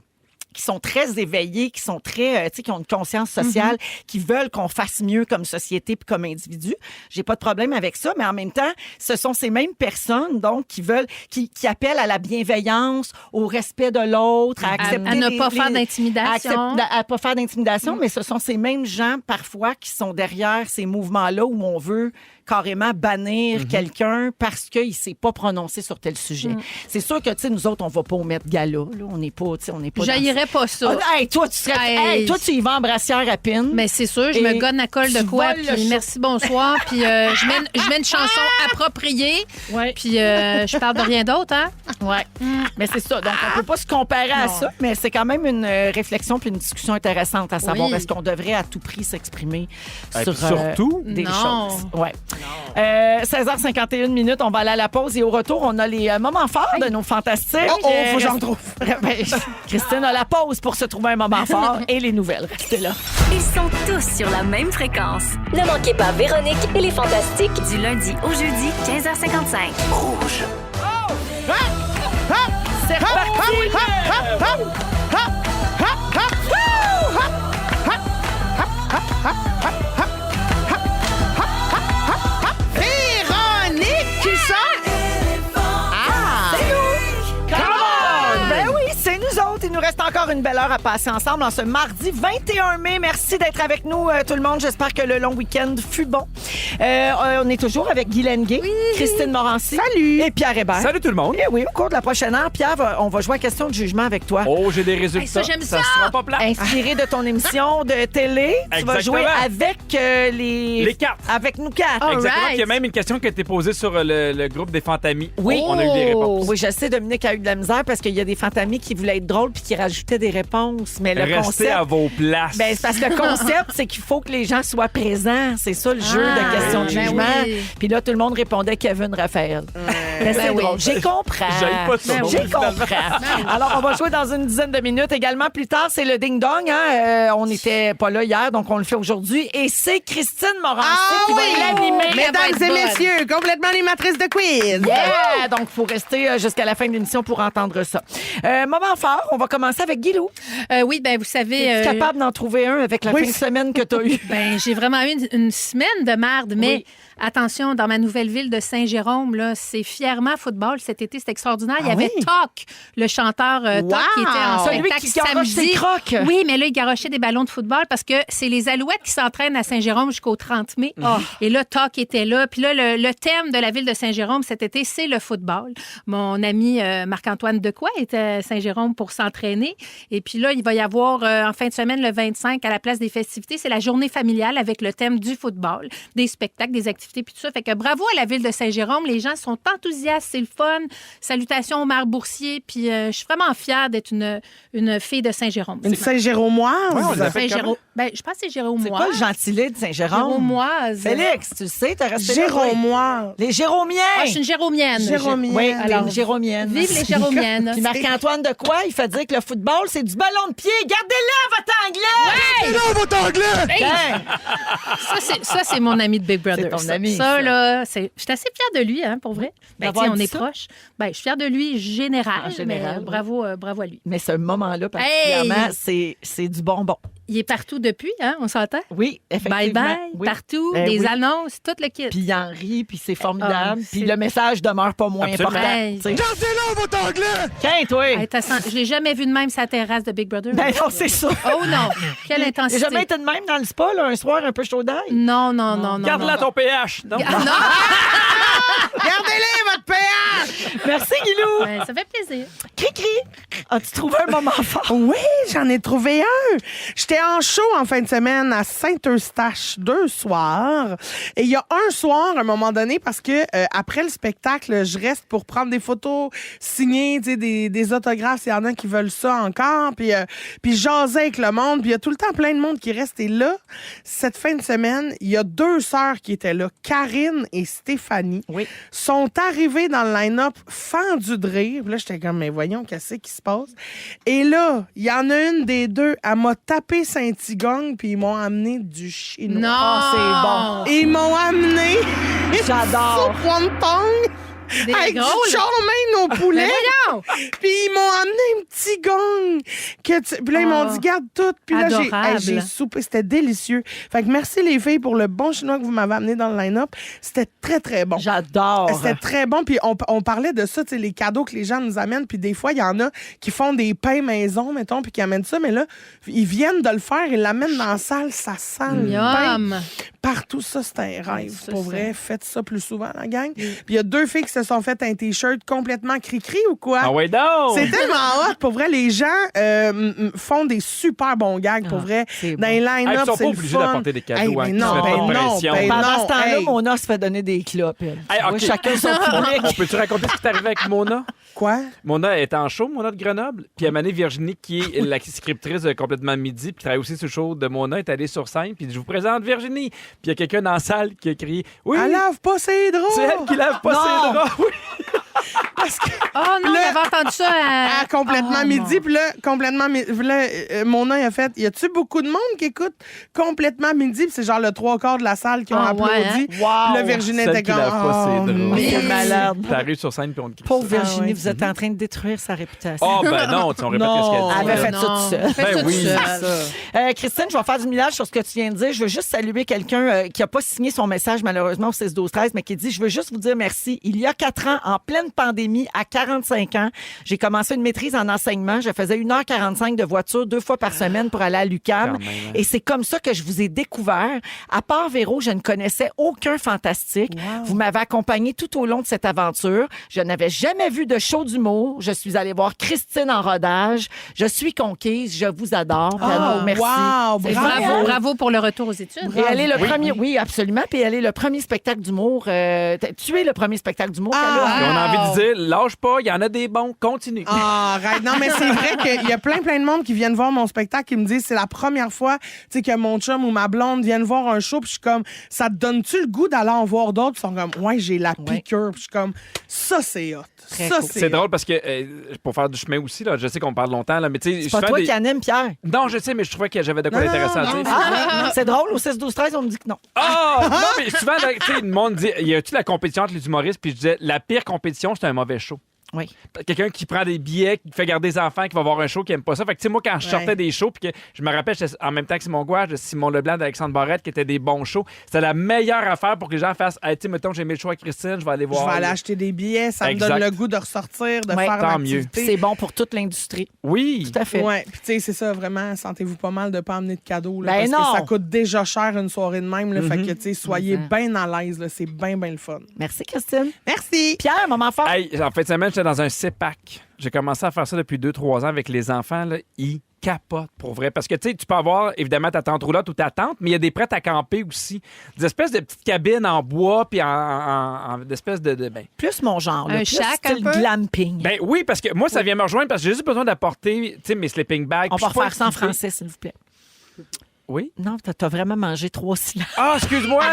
qui sont très éveillés, qui sont très, qui ont une conscience sociale, qui veulent qu'on fasse mieux comme société puis comme individu. J'ai pas de problème avec ça, mais en même temps, ce sont ces mêmes personnes, donc, qui appellent à la bienveillance, au respect de l'autre, à accepter à ne pas faire d'intimidation. à pas faire d'intimidation, mais ce sont ces mêmes gens, parfois, qui sont derrière ces mouvements-là où on veut carrément bannir quelqu'un parce qu'il ne s'est pas prononcé sur tel sujet. C'est sûr que, tu sais, nous autres, on va pas au Met Gala. Là. On n'est pas, tu sais, on n'est pas... J'haïrais pas ça. Ah, hey, toi, toi, tu y vas en brassière à pine. Mais c'est sûr, je me gonne à col de tu quoi, voles le puis show. merci, bonsoir, puis je mets une chanson appropriée, Ouais. puis je parle de rien d'autre, hein? Ouais. Mais c'est ça. Donc, on peut pas se comparer à ça, mais c'est quand même une réflexion puis une discussion intéressante à savoir Oui. est-ce qu'on devrait à tout prix s'exprimer Et sur puis surtout, des Non. choses. Ouais. 16h51 minutes, on va aller à la pause et au retour, on a les moments forts de nos fantastiques. Oh, faut que j'en trouve. Ben, Christine a la pause pour se trouver un moment fort et les nouvelles. Restez là. Ils sont tous sur la même fréquence. Ne manquez pas Véronique et les Fantastiques. Du lundi au jeudi, 15h55. C'est reparti! Véronique, qui ça? Ben oui, c'est nous autres. Il nous reste encore une belle heure à passer ensemble en ce mardi 21 mai. Merci d'être avec nous, tout le monde. J'espère que le long week-end fut bon. On est toujours avec Guy Lenguet, Christine Morancy. Salut. Et Pierre Hébert. salut tout le monde. Et oui, au cours de la prochaine heure, Pierre, on va jouer à question de jugement avec toi. Oh, j'ai des résultats. Hey, ça, j'aime ça. sera pas plat. Inspiré de ton émission de télé, tu vas Exactement. jouer avec Les quatre. Avec nous quatre. Oh. Exactement. Alright. Il y a même une question qui a été posée sur le groupe des Fantamis. Oui. On a eu des réponses. Oui, je sais, Dominique a eu de la misère parce qu'il y a des fantamis qui voulaient être drôles puis qui rajoutaient des réponses. Mais le Restez concept. à vos places. Ben, c'est parce que le concept, c'est qu'il faut que les gens soient présents. C'est ça le jeu de questions de ben jugement. oui. Puis là, tout le monde répondait Kevin Raphaël. Ben, c'est oui. drôle. J'ai compris. J'aille pas ça, J'ai finalement. compris. Alors, on va jouer dans une dizaine de minutes. Également, plus tard, c'est le ding-dong. Hein? On n'était pas là hier, donc on le fait aujourd'hui. Et c'est Christine Morancy qui va l'animer. va être Mesdames et bonne. messieurs, complètement animatrice de quiz. Yeah! Donc, il faut rester jusqu'à la fin de l'émission pour entendre ça. Moment fort, on va commencer avec Guilou. Oui, ben vous savez... Es-tu capable d'en trouver un avec la oui. fin de semaine que tu as eue? Ben, j'ai vraiment eu une semaine de merde, mais Oui. attention, dans ma nouvelle ville de Saint-Jérôme, là, c'est fièrement football. Cet été, c'est extraordinaire. Il y Ah avait oui? Talk, le chanteur Talk, Wow! qui était en Celui spectacle qui garoche samedi. ses crocs. Oui, mais là, il garochait des ballons de football parce que c'est les Alouettes qui s'entraînent à Saint-Jérôme jusqu'au 30 mai. Et là, Talk était là. Puis là, le thème de la ville de Saint-Jérôme cet été, c'est le football. Mon ami Marc-Antoine Decoy était à Saint-Jérôme pour s'entraîner. Et puis là, il va y avoir en fin de semaine, le 25, à la place des festivités, c'est la journée familiale avec le thème du football, des spectacles, des activités, puis tout ça. Fait que bravo à la ville de Saint-Jérôme. Les gens sont enthousiaste, c'est le fun. Salutations au maire Boursier. Puis je suis vraiment fière d'être une fille de Saint-Jérôme. Une Saint-Jéromoise. Ouais, on l'appelle Saint-Jérôme. Ben, je pense que c'est Jéromoise. C'est quoi le gentilé de Saint-Jérôme? Jéromoise. Félix, tu le sais, t'as resté là, toi. Jéromoise. Les Jéromiens. Ah, je suis une Jéromienne. Jéromienne. Oui, Alors, les Jéromiennes. Vive les Jéromiennes. Puis Marc-Antoine de quoi? Il fait dire que le football, c'est du ballon de pied. Gardez-le, votre anglais! Là, votre anglais! Hein? Ça, c'est mon ami de Big Brother. C'est ton ami, Ça, ça. là, je suis assez fière de lui, hein, pour vrai. Ben, D'avoir tu sais, on dit est ça? proches. Ben, je suis fière de lui général, En général, mais oui. bravo à lui. Mais ce moment-là, particulièrement, c'est du bonbon. Il est partout depuis, hein, on s'entend? Oui, effectivement. Bye-bye, Oui. partout, Ben des oui. annonces, tout le kit. Puis il en rit, puis c'est formidable. Ah, Puis c'est- le message demeure pas moins Absolument. important. Hey. tu sais. Gardez-là, votre anglais! Tiens, toi! Hey, je l'ai jamais vu de même sa terrasse de Big Brother. Ben non, c'est ça. Oh non! Quelle J'ai intensité! jamais été de même dans le spa, là, un soir un peu chaud d'ail. Non. Garde-la ton pH. Non? Ah, non! Gardez-les, votre pH! Merci, Guilou. Ben, ça fait plaisir. Cri-cri. As-tu trouvé un moment fort? Oui, j'en ai trouvé un. J'étais en show en fin de semaine à Saint-Eustache 2 soirs. Et il y a un soir, à un moment donné, parce que après le spectacle, je reste pour prendre des photos signées, tu sais, des autographes. Il y en a qui veulent ça encore. Puis jaser avec le monde. Puis il y a tout le temps plein de monde qui reste. Et là, cette fin de semaine, il y a 2 sœurs qui étaient là, Karine et Stéphanie. Oui. Sont arrivées dans le line-up fendues de rire. Puis là, j'étais comme, mais voyons, qu'est-ce qui se passe? Et là, il y en a une des deux, elle m'a tapé Saint-Tigong, puis ils m'ont amené du chinois. Non! Ah, Ils m'ont amené J'adore. soupe wonton Des avec drôles. du chow mein au poulet. Mais voyons! Puis ils m'ont amené un petit gong. Puis là, ils m'ont dit, garde tout. Puis là, Adorable. j'ai soupé. C'était délicieux. Fait que merci les filles pour le bon chinois que vous m'avez amené dans le line-up. C'était très, très bon. J'adore. C'était très bon. Puis on parlait de ça, tu sais, les cadeaux que les gens nous amènent. Puis des fois, il y en a qui font des pains maison, mettons, puis qui amènent ça. Mais là, ils viennent de le faire, ils l'amènent dans la salle, ça sent le pain. Yum! Partout, ça, c'est un rêve. Ça, Pour c'est- vrai, faites ça plus souvent, la gang. Puis il y a 2 filles qui se sont fait un T-shirt complètement cri-cri ou quoi? Ah ouais, donc! C'est tellement hot. Pour vrai, les gens font des super bons gags. Pour vrai, c'est dans les Hey, line-up, ils sont c'est pas le obligés fun. d'apporter des cadeaux, Hey, hein, mais qui non, se mettent ben pas de non, pression. ben Pendant non, ce temps-là, hey. Mona se fait donner des clopes. Elle. Hey, Tu vois, OK. chacun son public. On peut-tu raconter ce qui est arrivé avec Mona? Quoi? Mona est en show, Mona de Grenoble. Puis à un moment donné, Virginie, qui est la scriptrice de Complètement Midi, puis qui travaille aussi sur le show de Mona, est allée sur scène. Puis je vous présente Virginie. Puis il y a quelqu'un dans la salle qui a crié oui, Elle lave pas ses draps! c'est elle qui lave pas Non. ses draps. Oui. Parce que Oh non, Là- j'avais entendu ça à complètement Oh, midi, non. puis là, complètement midi, là, Mona, il a fait, y a-tu beaucoup de monde qui écoute complètement midi? Puis c'est genre le 3/4 de la salle qui ont Ah, applaudi. ouais, hein? Wow. Puis là, Virginie Celle était qui comme, lave pas ses draps. mais- C'est malade. T'arrives sur scène, puis on te crie Pauvre ça. Virginie, Ah ouais. vous êtes en train de détruire sa réputation. Oh, ben non, tu sais, on répète ce qu'elle dit. Elle avait fait non. ça tout seul. Fait Ben ça oui. tout seul. Christine, je vais faire du millage sur ce que tu viens de dire. Je veux juste saluer quelqu'un qui n'a pas signé son message, malheureusement, au 6-12-13, mais qui dit « Je veux juste vous dire merci. Il y a 4 ans, en pleine pandémie, à 45 ans, j'ai commencé une maîtrise en enseignement. Je faisais 1h45 de voiture 2 fois par semaine pour aller à l'UQAM. Quand même, hein. Et c'est comme ça que je vous ai découvert. À part Véro, je ne connaissais aucun fantastique. Vous m'avez accompagné tout au long de cette aventure. Je n'avais jamais vu de show d'humour. Je suis allée voir Christine en rodage. Je suis conquise. Je vous adore. Bravo, Oh, merci. wow, C'est bravo. vrai. Bravo pour le retour aux études. Et elle est le premier, oui, absolument. Puis elle est le premier spectacle d'humour. Tu es le premier spectacle d'humour qu'elle a. Puis on a envie de dire, lâche pas, il y en a des bons, continue. Ah, arrête. Non, mais c'est vrai qu'il y a plein de monde qui viennent voir mon spectacle qui me disent c'est la première fois tu sais, que mon chum ou ma blonde viennent voir un show. Puis je suis comme, ça te donne-tu le goût d'aller en voir d'autres? Ils sont comme, ouais, j'ai la piqûre. Puis je suis comme, ça, c'est hot. Très Ça, cool. C'est drôle parce que, pour faire du chemin aussi, là, je sais qu'on parle longtemps, là, mais tu sais, C'est pas toi qui anime, Pierre. Non, je sais, mais je trouvais que j'avais de quoi Non, d'intéressant à non, dire. Ah, c'est drôle. Au 6-12-13, on me dit que non. Ah! Non, mais souvent, là, tu sais, le monde dit, y a-tu la compétition entre les humoristes? Puis je disais, la pire compétition, c'est un mauvais show. Oui. Quelqu'un qui prend des billets, qui fait garder des enfants, qui va voir un show, qui aime pas ça. Fait que, tu sais, moi, quand je sortais Ouais. des shows, puis que je me rappelle, j'étais en même temps que Simon Gouache, de Simon Leblanc, d'Alexandre Barrette, qui étaient des bons shows, c'était la meilleure affaire pour que les gens fassent, hey, tu sais, mettons, j'ai aimé le show avec Christine, je vais aller Je voir. vais aller acheter des billets. Ça Exact. me donne le goût de ressortir, de Ouais, faire tant l'activité. C'est bon pour toute l'industrie. Oui. Tout à fait. Ouais, puis tu sais, c'est ça, vraiment, sentez-vous pas mal de pas amener de cadeaux. Là, Ben parce non. que ça coûte déjà cher une soirée de même. Là, Fait Mm-hmm. que, tu sais, soyez bien à l'aise. Là, c'est bien, bien le fun. Merci, Christine. Merci. Pierre, moment fort. Hey, en fin de semaine, j'étais dans un CEPAC. J'ai commencé à faire ça depuis 2-3 ans avec les enfants. Là. Ils capote, pour vrai. Parce que, tu sais, tu peux avoir, évidemment, ta tente roulotte ou ta tente, mais il y a des prêts à camper aussi. Des espèces de petites cabines en bois, puis en d'espèces de ben, Plus mon genre. Un Plus shack, style un peu? glamping. ben oui, parce que moi, ça vient me rejoindre parce que j'ai juste besoin d'apporter, tu sais, mes sleeping bags. On Puis va je suis pas refaire ça en équipé. français, s'il vous plaît. Oui? Non, t'as vraiment mangé 3 syllabes. Ah, excuse-moi!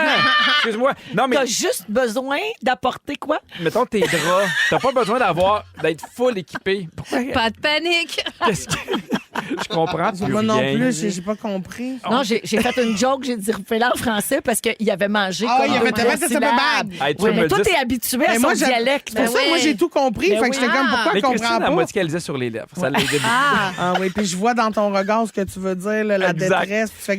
Excuse-moi. Non, mais T'as juste besoin d'apporter quoi? mettons tes draps. T'as pas besoin d'être full équipé. Pourquoi? Pas de panique. Qu'est-ce que... Je comprends plus Moi non rien. plus, j'ai pas compris. Non, j'ai fait une joke, j'ai dit refais-la en français parce qu'il avait mangé Ah, comme il avait deux fait ça, syllabes. bad. Hey, tu Oui, veux mais me toi, dire- t'es habitué à Mais son moi, dialecte. C'est pour ça que moi, oui. j'ai tout compris. Ben Fait que j'étais oui. comme, pourquoi Mais je comprends Christine, elle m'a pas? dit qu'elle lisait sur les lèvres. Ça l'aidait beaucoup. Ah oui, puis je vois dans ton regard ce que tu veux dire, là, la Exact. détresse. Puis tu fais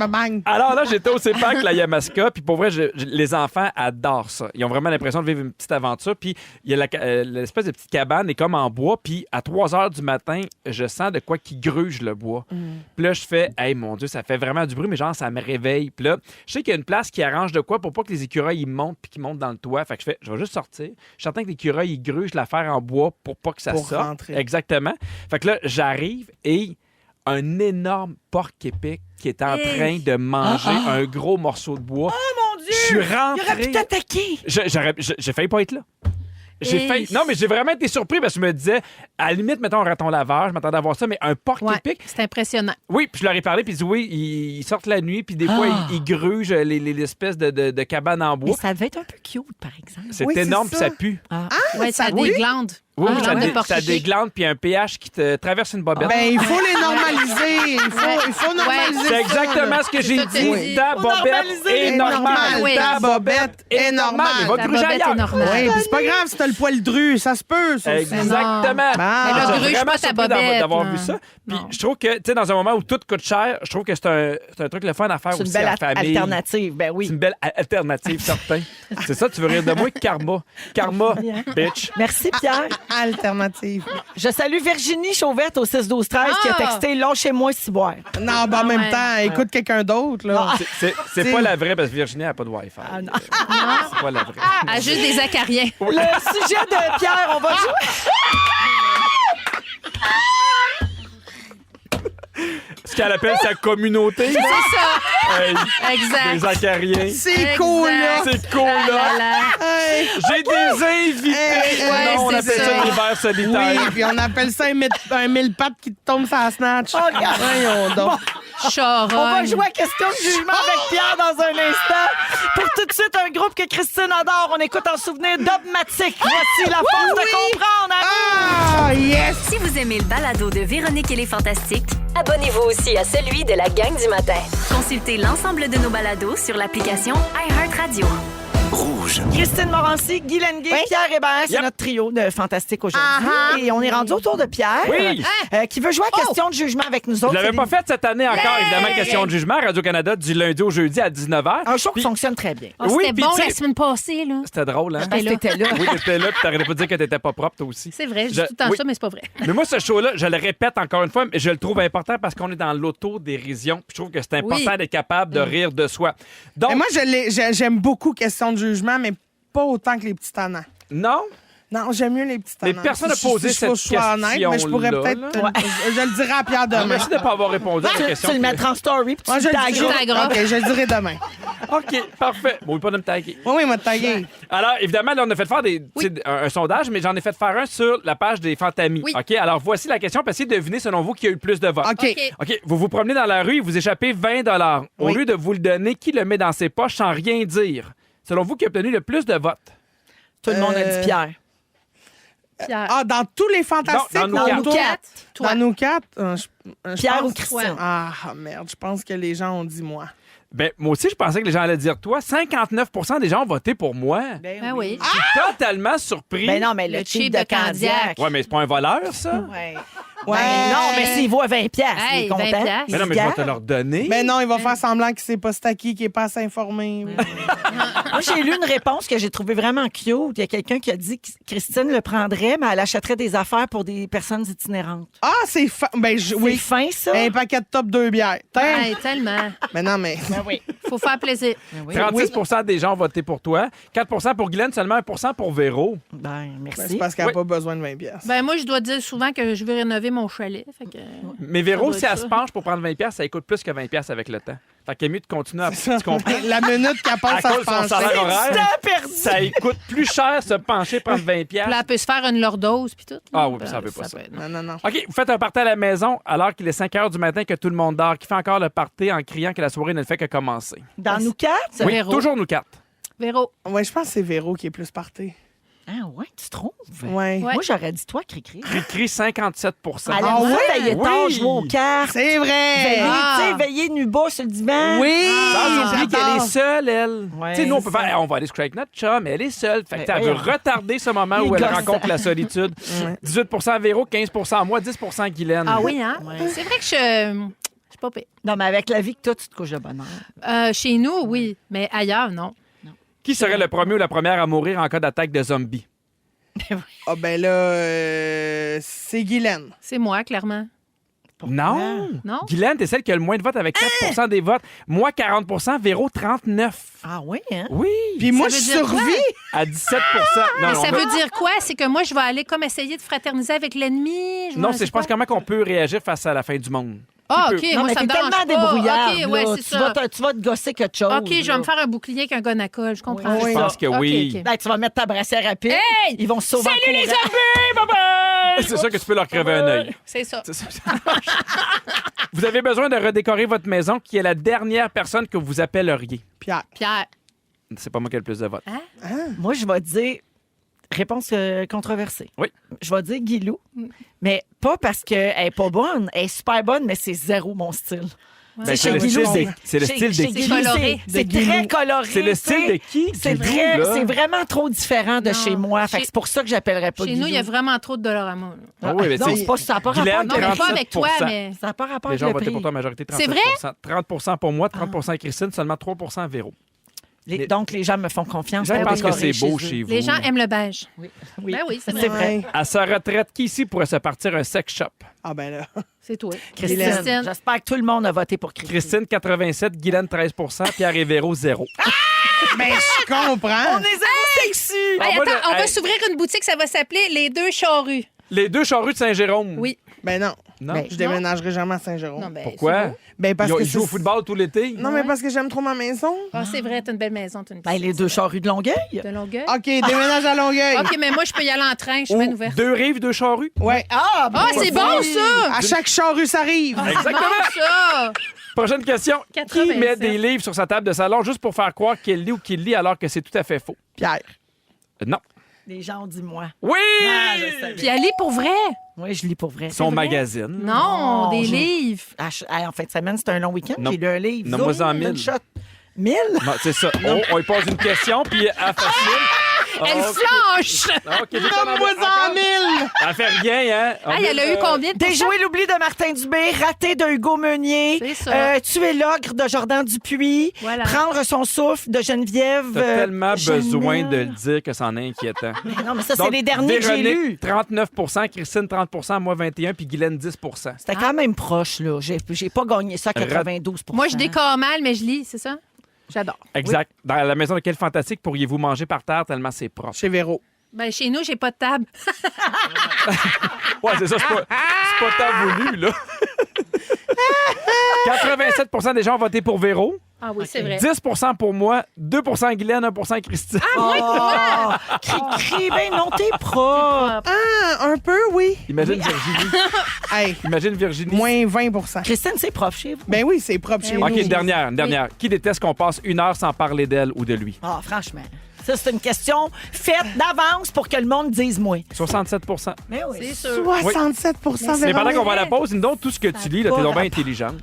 bang. Alors là, j'étais au CEPAC, la Yamaska, puis pour vrai, les enfants adorent ça. Ils ont vraiment l'impression de vivre une petite aventure. Puis il y a l'espèce de petite cabane est comme en bois, puis à 3 heures du matin, je sens de quoi qui gruge le bois. Puis là, je fais, hey mon Dieu, ça fait vraiment du bruit, mais genre, ça me réveille. Puis là, je sais qu'il y a une place qui arrange de quoi pour pas que les écureuils ils montent puis qu'ils montent dans le toit. Fait que je vais juste sortir. Je suis certain que l'écureuil ils grugent l'affaire en bois pour pas que ça Pour sorte. rentrer. Exactement. Fait que là, j'arrive et un énorme porc épic qui est en train de manger un gros morceau de bois. Oh mon Dieu! Je suis Il aurait rentré. pu t'attaquer. J'ai failli pas être là. J'ai Et- failli... Non, mais j'ai vraiment été surpris parce que je me disais, à la limite, mettons un raton laveur, je m'attendais à voir ça, mais un porc Ouais, épic. c'est impressionnant. Oui, puis je leur ai parlé, puis ils disent oui, ils sortent la nuit, puis des fois, ils grugent l'espèce de cabane en Mais bois. ça devait être un peu cute, par exemple. C'est Oui, c'est énorme, puis ça. ça pue. Ouais, ça a des glandes. Oui, Des ça, glandes de ça a des porc-épic. glandes, puis un pH qui te traverse une bobette. Ben, il faut les normaliser. Il faut normaliser C'est ça, exactement là. ce que C'est j'ai ça que t'as dit. dit. Ta Faut bobette normaliser est les normale. normales. Oui. Ta bobette est normale. Mais va Ta gruger bobette est ailleurs. normale. Oui, puis c'est pas grave si t'as le poil dru. Ça se peut, ça aussi. Exactement. Mais là, J'ai gruge vraiment pas ta surpris bobette, d'avoir là. vu ça. Puis Non. je trouve que, tu sais, dans un moment où tout coûte cher, je trouve que c'est un truc le fun à faire C'est une aussi belle en famille. alternative. Ben C'est oui. une belle alternative, certain. C'est ça, tu veux rire de moi? Karma. Karma, bitch. Merci, Pierre. Alternative. Je salue Virginie Chauvette au 6-12-13 qui a Ah! texté « Lâchez-moi si boire Non, ben en même ouais. temps, écoute quelqu'un d'autre, là. C'est pas la vraie parce que Virginie n'a pas de Wi-Fi. non. C'est pas la vraie. Ah, juste des acariens. Le sujet de Pierre, on va jouer. Ce qu'elle appelle sa communauté. C'est ça. Hey, Exact. les acariens. C'est cool, là. C'est cool, Ah là. là là. Hey. J'ai des invités. Ouais, non, on c'est appelle ça ça. l'hiver Oui, solitaire. puis on appelle ça un mille pattes qui te tombe sur la snatch. Voyons donc. Charogne. On va jouer à question de jugement avec Pierre dans un instant. Pour tout de suite, un groupe que Christine adore. On écoute en souvenir Dogmatic. Voici la force de comprendre. Ah, yes! Si vous aimez le balado de Véronique et les Fantastiques, Abonnez-vous aussi à celui de la gang du matin. consultez l'ensemble de nos balados sur l'application iHeartRadio. Christine Morancy, Guy Lenguet, Pierre Hébert, c'est Yep. notre trio de Fantastique aujourd'hui. Et on est rendu autour de Pierre, Oui. qui veut jouer à question de jugement avec nous Je autres. l'avais C'est pas des- fait cette année encore, évidemment, question de jugement. Radio-Canada du lundi au jeudi à 19h. Un show qui Puis- fonctionne très bien. Ah, Oui, c'était puis bon tu sais- la semaine passée, là. C'était drôle, hein? Parce que t'étais là. Oui, t'étais là, puis t'arrêtais pas de dire que t'étais pas propre, toi aussi. C'est vrai, je dis Je- tout le temps oui. ça, mais c'est pas vrai. Mais moi, ce show-là, je le répète encore une fois, mais je le trouve important parce qu'on est dans l'autodérision. Puis je trouve que c'est important Oui. d'être capable de rire de soi. Donc, Mais moi, j'aime beaucoup question de jugement, mais pas autant que les petits tannants. non? Non, j'aime mieux les petits Mais tannants. personne n'a posé faut que je sois honnête, mais je pourrais question-là, peut-être... là. Je le dirai à Pierre demain. Merci de ne pas avoir répondu à la Tu question. le mettras en story puis Moi, tu je le tagues. dirai. tagueras. OK, je le dirai demain. OK, parfait. Bon, pas de me taguer. Oui, il m'a tagué. Alors, évidemment, là, on a fait faire tu sais, un sondage, mais j'en ai fait faire un sur la page des Fantamis. Oui. OK, alors voici la question. Essayez de deviner, selon vous, qui a eu le plus de votes. OK. OK, vous vous promenez dans la rue et vous échappez 20 Au Oui. lieu de vous le donner, qui le met dans ses poches sans rien dire? Selon vous, qui a obtenu le plus de votes? Tout le monde a dit Pierre. Pierre. Ah, dans tous les fantastiques? Non, dans ou nous autour? quatre. Toi. Dans nous quatre? Pierre ou pense- Christine? Ah, merde. Je pense que les gens ont dit moi. Ben, moi aussi, je pensais que les gens allaient dire toi. 59 des gens ont voté pour moi. Ben oui. Je suis totalement surpris. Ben non, mais le Le chip chip de de Candiac. Candiac. Ouais, mais c'est pas un voleur, ça? Ouais. Ouais. Ben non, mais s'il vaut à 20 piastres, il Hey, est content. 20 piastres. Mais non, mais je vais te leur donner. Mais non, il va faire semblant qu'il sait pas c'est à qui est pas assez informé. Moi, j'ai lu une réponse que j'ai trouvée vraiment cute. Il y a quelqu'un qui a dit que Christine le prendrait, mais elle achèterait des affaires pour des personnes itinérantes. Ah, c'est fin. Ben, C'est oui. fin, ça? Un paquet de top 2 bières. Tiens. Hey, tellement. Mais non, mais. oui. Faut faire plaisir. 36 des gens ont voté pour toi. 4 pour Guylaine, seulement 1 pour Véro. Ben, Ben, merci. c'est parce qu'elle n'a Oui. pas besoin de 20 pièces. Ben moi, je dois dire souvent que je veux rénover rénover mon chalet. Fait que, Mais Véro, ça si doit elle être se ça. penche pour prendre 20$, ça coûte plus que 20$ avec le temps. Fait qu'il est mieux de continuer à... Tu comprends? La minute qu'elle À passe à cause se de son pencher. salaire horaire, Temps perdu. ça lui coûte plus cher se pencher, prendre 20$. Puis là, elle peut se faire une lordose puis tout. Ah oui, puis ça veut pas ça. peut être- Non, non, non. OK, vous faites un party à la maison alors qu'il est 5 h du matin que tout le monde dort. Qui fait encore le party en criant que la soirée ne fait que commencer? Dans nous quatre? Oui, Véro. toujours nous 4. Véro. Ouais, je pense que c'est Véro qui est plus parté. Ah ouais, tu trouves? Ouais. Ouais. Moi, j'aurais dit toi, Cricri. Cri 57 Elle Ah aime ouais? ça veiller tard, Oui. jouer aux cartes. C'est vrai! Veiller, Ah. tu sais, veiller nu bas sur le divan. Oui! Sans oublier qu'elle est j'adore. seule, elle. Ouais, Tu sais, nous, on peut c'est ça. faire, on va aller se coucher avec notre chum, mais elle est seule. Fait que Ben, elle veut voyons. retarder ce moment où Les elle gosses. rencontre la solitude. 18 à Véro, 15 à moi, 10 à Guylaine. Ah oui, hein? Ouais. C'est vrai que je suis pas pire. Non, mais avec la vie que toi, tu te couches de bonne heure. Chez nous, oui, mais ailleurs, non. Qui serait le premier ou la première à mourir en cas d'attaque de zombies? Ah, ben là, c'est Guylaine. C'est moi, clairement. Non. Non? Guylaine, t'es celle qui a le moins de votes avec 4 des votes. Moi, 40 Véro, 39 Ah oui, hein? Oui. Puis moi, Ça je veut dire quoi? survis. À 17 Non, Mais non, ça mais- veut dire quoi? C'est que moi, je vais aller comme essayer de fraterniser avec l'ennemi? Non, je pense comment qu'on peut réagir face à la fin du monde. Ah, Qui OK, peut? Non, moi, mais ça t'es me dérange tellement pas. débrouillard. OK, ouais, là. c'est Tu ça. vas te gosser quelque chose. OK, je vais là. me faire un bouclier avec un gun à colle. Je comprends. Oui, Je pense que OK, oui. OK. Ben, tu vas mettre ta brassière rapide. Hey! Ils vont se sauver. Salut les en courant. zombies! Bye-bye! C'est sûr que tu peux leur crever un œil. C'est ça. C'est ça. Vous avez besoin de redécorer votre maison. Qui est la dernière personne que vous appelleriez? Pierre. Pierre. C'est pas moi qui ai le plus de votes. Moi, je vais dire. Réponse controversée. Oui. Je vais dire Guilou. Mais pas parce qu'elle est pas bonne. Elle est super bonne, mais c'est zéro mon style. Ben, Chez c'est le Guilou, style de- c'est le chez- style chez de Guilou, qui? coloré. C'est De très Guilou. coloré. C'est le style de qui? C'est Guilou, là? c'est vraiment trop différent de Non. chez moi. Fait que Chez- c'est pour ça que j'appellerais pas Chez Guilou. nous, il y a vraiment trop de Dolorama. là. Ah oui, mais non, tu sais, c'est pas, ça n'a pas rapport Guylaine, avec Non, mais pas 37%. avec toi, mais... Ça n'a pas rapport les avec gens ont le voté prix. pour toi en majorité. C'est 37%. 30 pour moi, 30 Christine, seulement 3 Véro. Donc, les gens me font confiance. Les gens pour pensent que décorer c'est beau eux. chez vous. Les gens aiment le beige. Oui. Ben oui, c'est C'est vrai. vrai. À sa retraite, qui ici pourrait se partir un sex shop? Ah, ben là. C'est toi. Christine. J'espère que tout le monde a voté pour Christine. Christine, 87, Guylaine, 13 Pierre et Véro, 0. Ben, je comprends. On est zéro sexy. Hey, moi, attends, le- on va hey. s'ouvrir une boutique, ça va s'appeler Les Deux Charrues. Les deux charrues de Saint-Jérôme. Oui. Ben non. Non? Ben, Je déménagerai jamais à Saint-Jérôme. Non, ben, Pourquoi? c'est beau. Ben, parce que Ils jouent au c'est- football tout l'été? Non, mais parce que j'aime trop ma maison. Ah, c'est vrai, t'as une belle maison. T'as une Ben, piscine, les deux c'est vrai. charrues de Longueuil. De Longueuil. OK, déménage à Longueuil. OK, mais moi, je peux y aller en train. Je suis bien Ou ouverte. deux rives, deux charrues? Ouais. Ah, Ah, c'est bon, ça! À chaque charrue, ça arrive. Exactement. Bon, ça! Prochaine question. 87. Qui met des livres sur sa table de salon juste pour faire croire qu'il lit ou qu'il lit alors que c'est tout à fait faux? Pierre. Non. Les gens ont dit moi. Oui! Puis elle lit pour vrai. Oui, je lis pour vrai. Son magazine. Non, Non, des je- livres. En fin de semaine, c'était un long week-end. Non. J'ai lu un livre. Nomme-moi en Zoom, 1000. une shot. 1000? Non, c'est ça. On lui pose une question, puis à facile. Elle OK. flanche! OK, j'ai pas Donne-moi encore. en 1000. Elle fait rien, hein? Hey, elle a eu combien de Déjouer l'oubli de Martin Dubé, raté de Hugo Meunier, C'est ça. tuer l'ogre de Jordan Dupuis, Voilà. prendre son souffle de Geneviève. T'as tellement Janelle. besoin de le dire que c'en est inquiétant. Non, mais ça, c'est Donc, les derniers que j'ai Véronique, lus. 39 Christine, 30 moi, 21 puis Guylaine, 10 C'était quand même proche, là. J'ai pas gagné ça à 92 Moi, je décore mal, mais je lis, c'est ça? J'adore. Exact. Dans la maison de Quel Fantastique, pourriez-vous manger par terre tellement c'est propre? Chez Véro. Ben, chez nous, j'ai pas de table. Ouais, c'est ça, c'est pas tant voulu, là. 87 des gens ont voté pour Véro, Ah oui, c'est vrai. 10 pour moi, 2 Guylaine, 1 Christine. Oh, cri, ben non, t'es propre. Ah, un peu, oui. Imagine Virginie. Hey, Imagine Virginie. moins 20 Christine, c'est propre chez vous. Ben oui, c'est propre chez Ben nous. OK, une dernière. Qui déteste qu'on passe 1 heure sans parler d'elle ou de lui? Ah, franchement. Ça, c'est une question faite d'avance pour que le monde dise moi. 67 Mais oui. C'est sûr. 67 Mais pendant qu'on va à la Véro. pause, nous autres, tout ce que tu lis, là, t'es pas donc bien rapport. intelligente.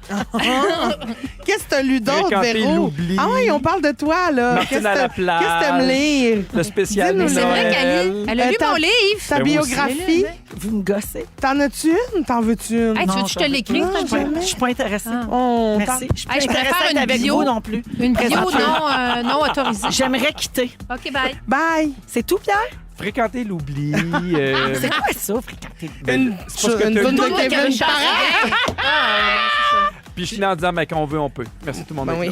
Qu'est-ce que t'as lu d'autre, Fréquenter Véro? l'oubli. Ah oui, on parle de toi, là. Martine à la plage. Qu'est-ce que t'aimes lire? Le spécial Dis-nous, C'est vrai Noël. qu'elle lit. Elle a lu Attends. mon livre. Ta Ben, moi aussi. biographie. Vous me gossez. T'en as-tu une? T'en veux-tu une? Hey, tu veux Non, que je te j'en veux l'écrive? pas. toi, Non, Jim? jamais. Je suis pas intéressée. Ah. On Merci. Je suis pas Hey, je préfère intéressée une avec bio. vous non plus. Une bio Présentement. non autorisée. J'aimerais quitter. OK, bye. Bye! C'est tout, Pierre? Fréquenter l'oubli. C'est quoi ça, fréquenter? Une, c'est parce que une t'as zone lu. de Toi, Kevin Kevin Parent. Puis je finis en disant, mais quand on veut, on peut. Merci tout le monde. Ben oui.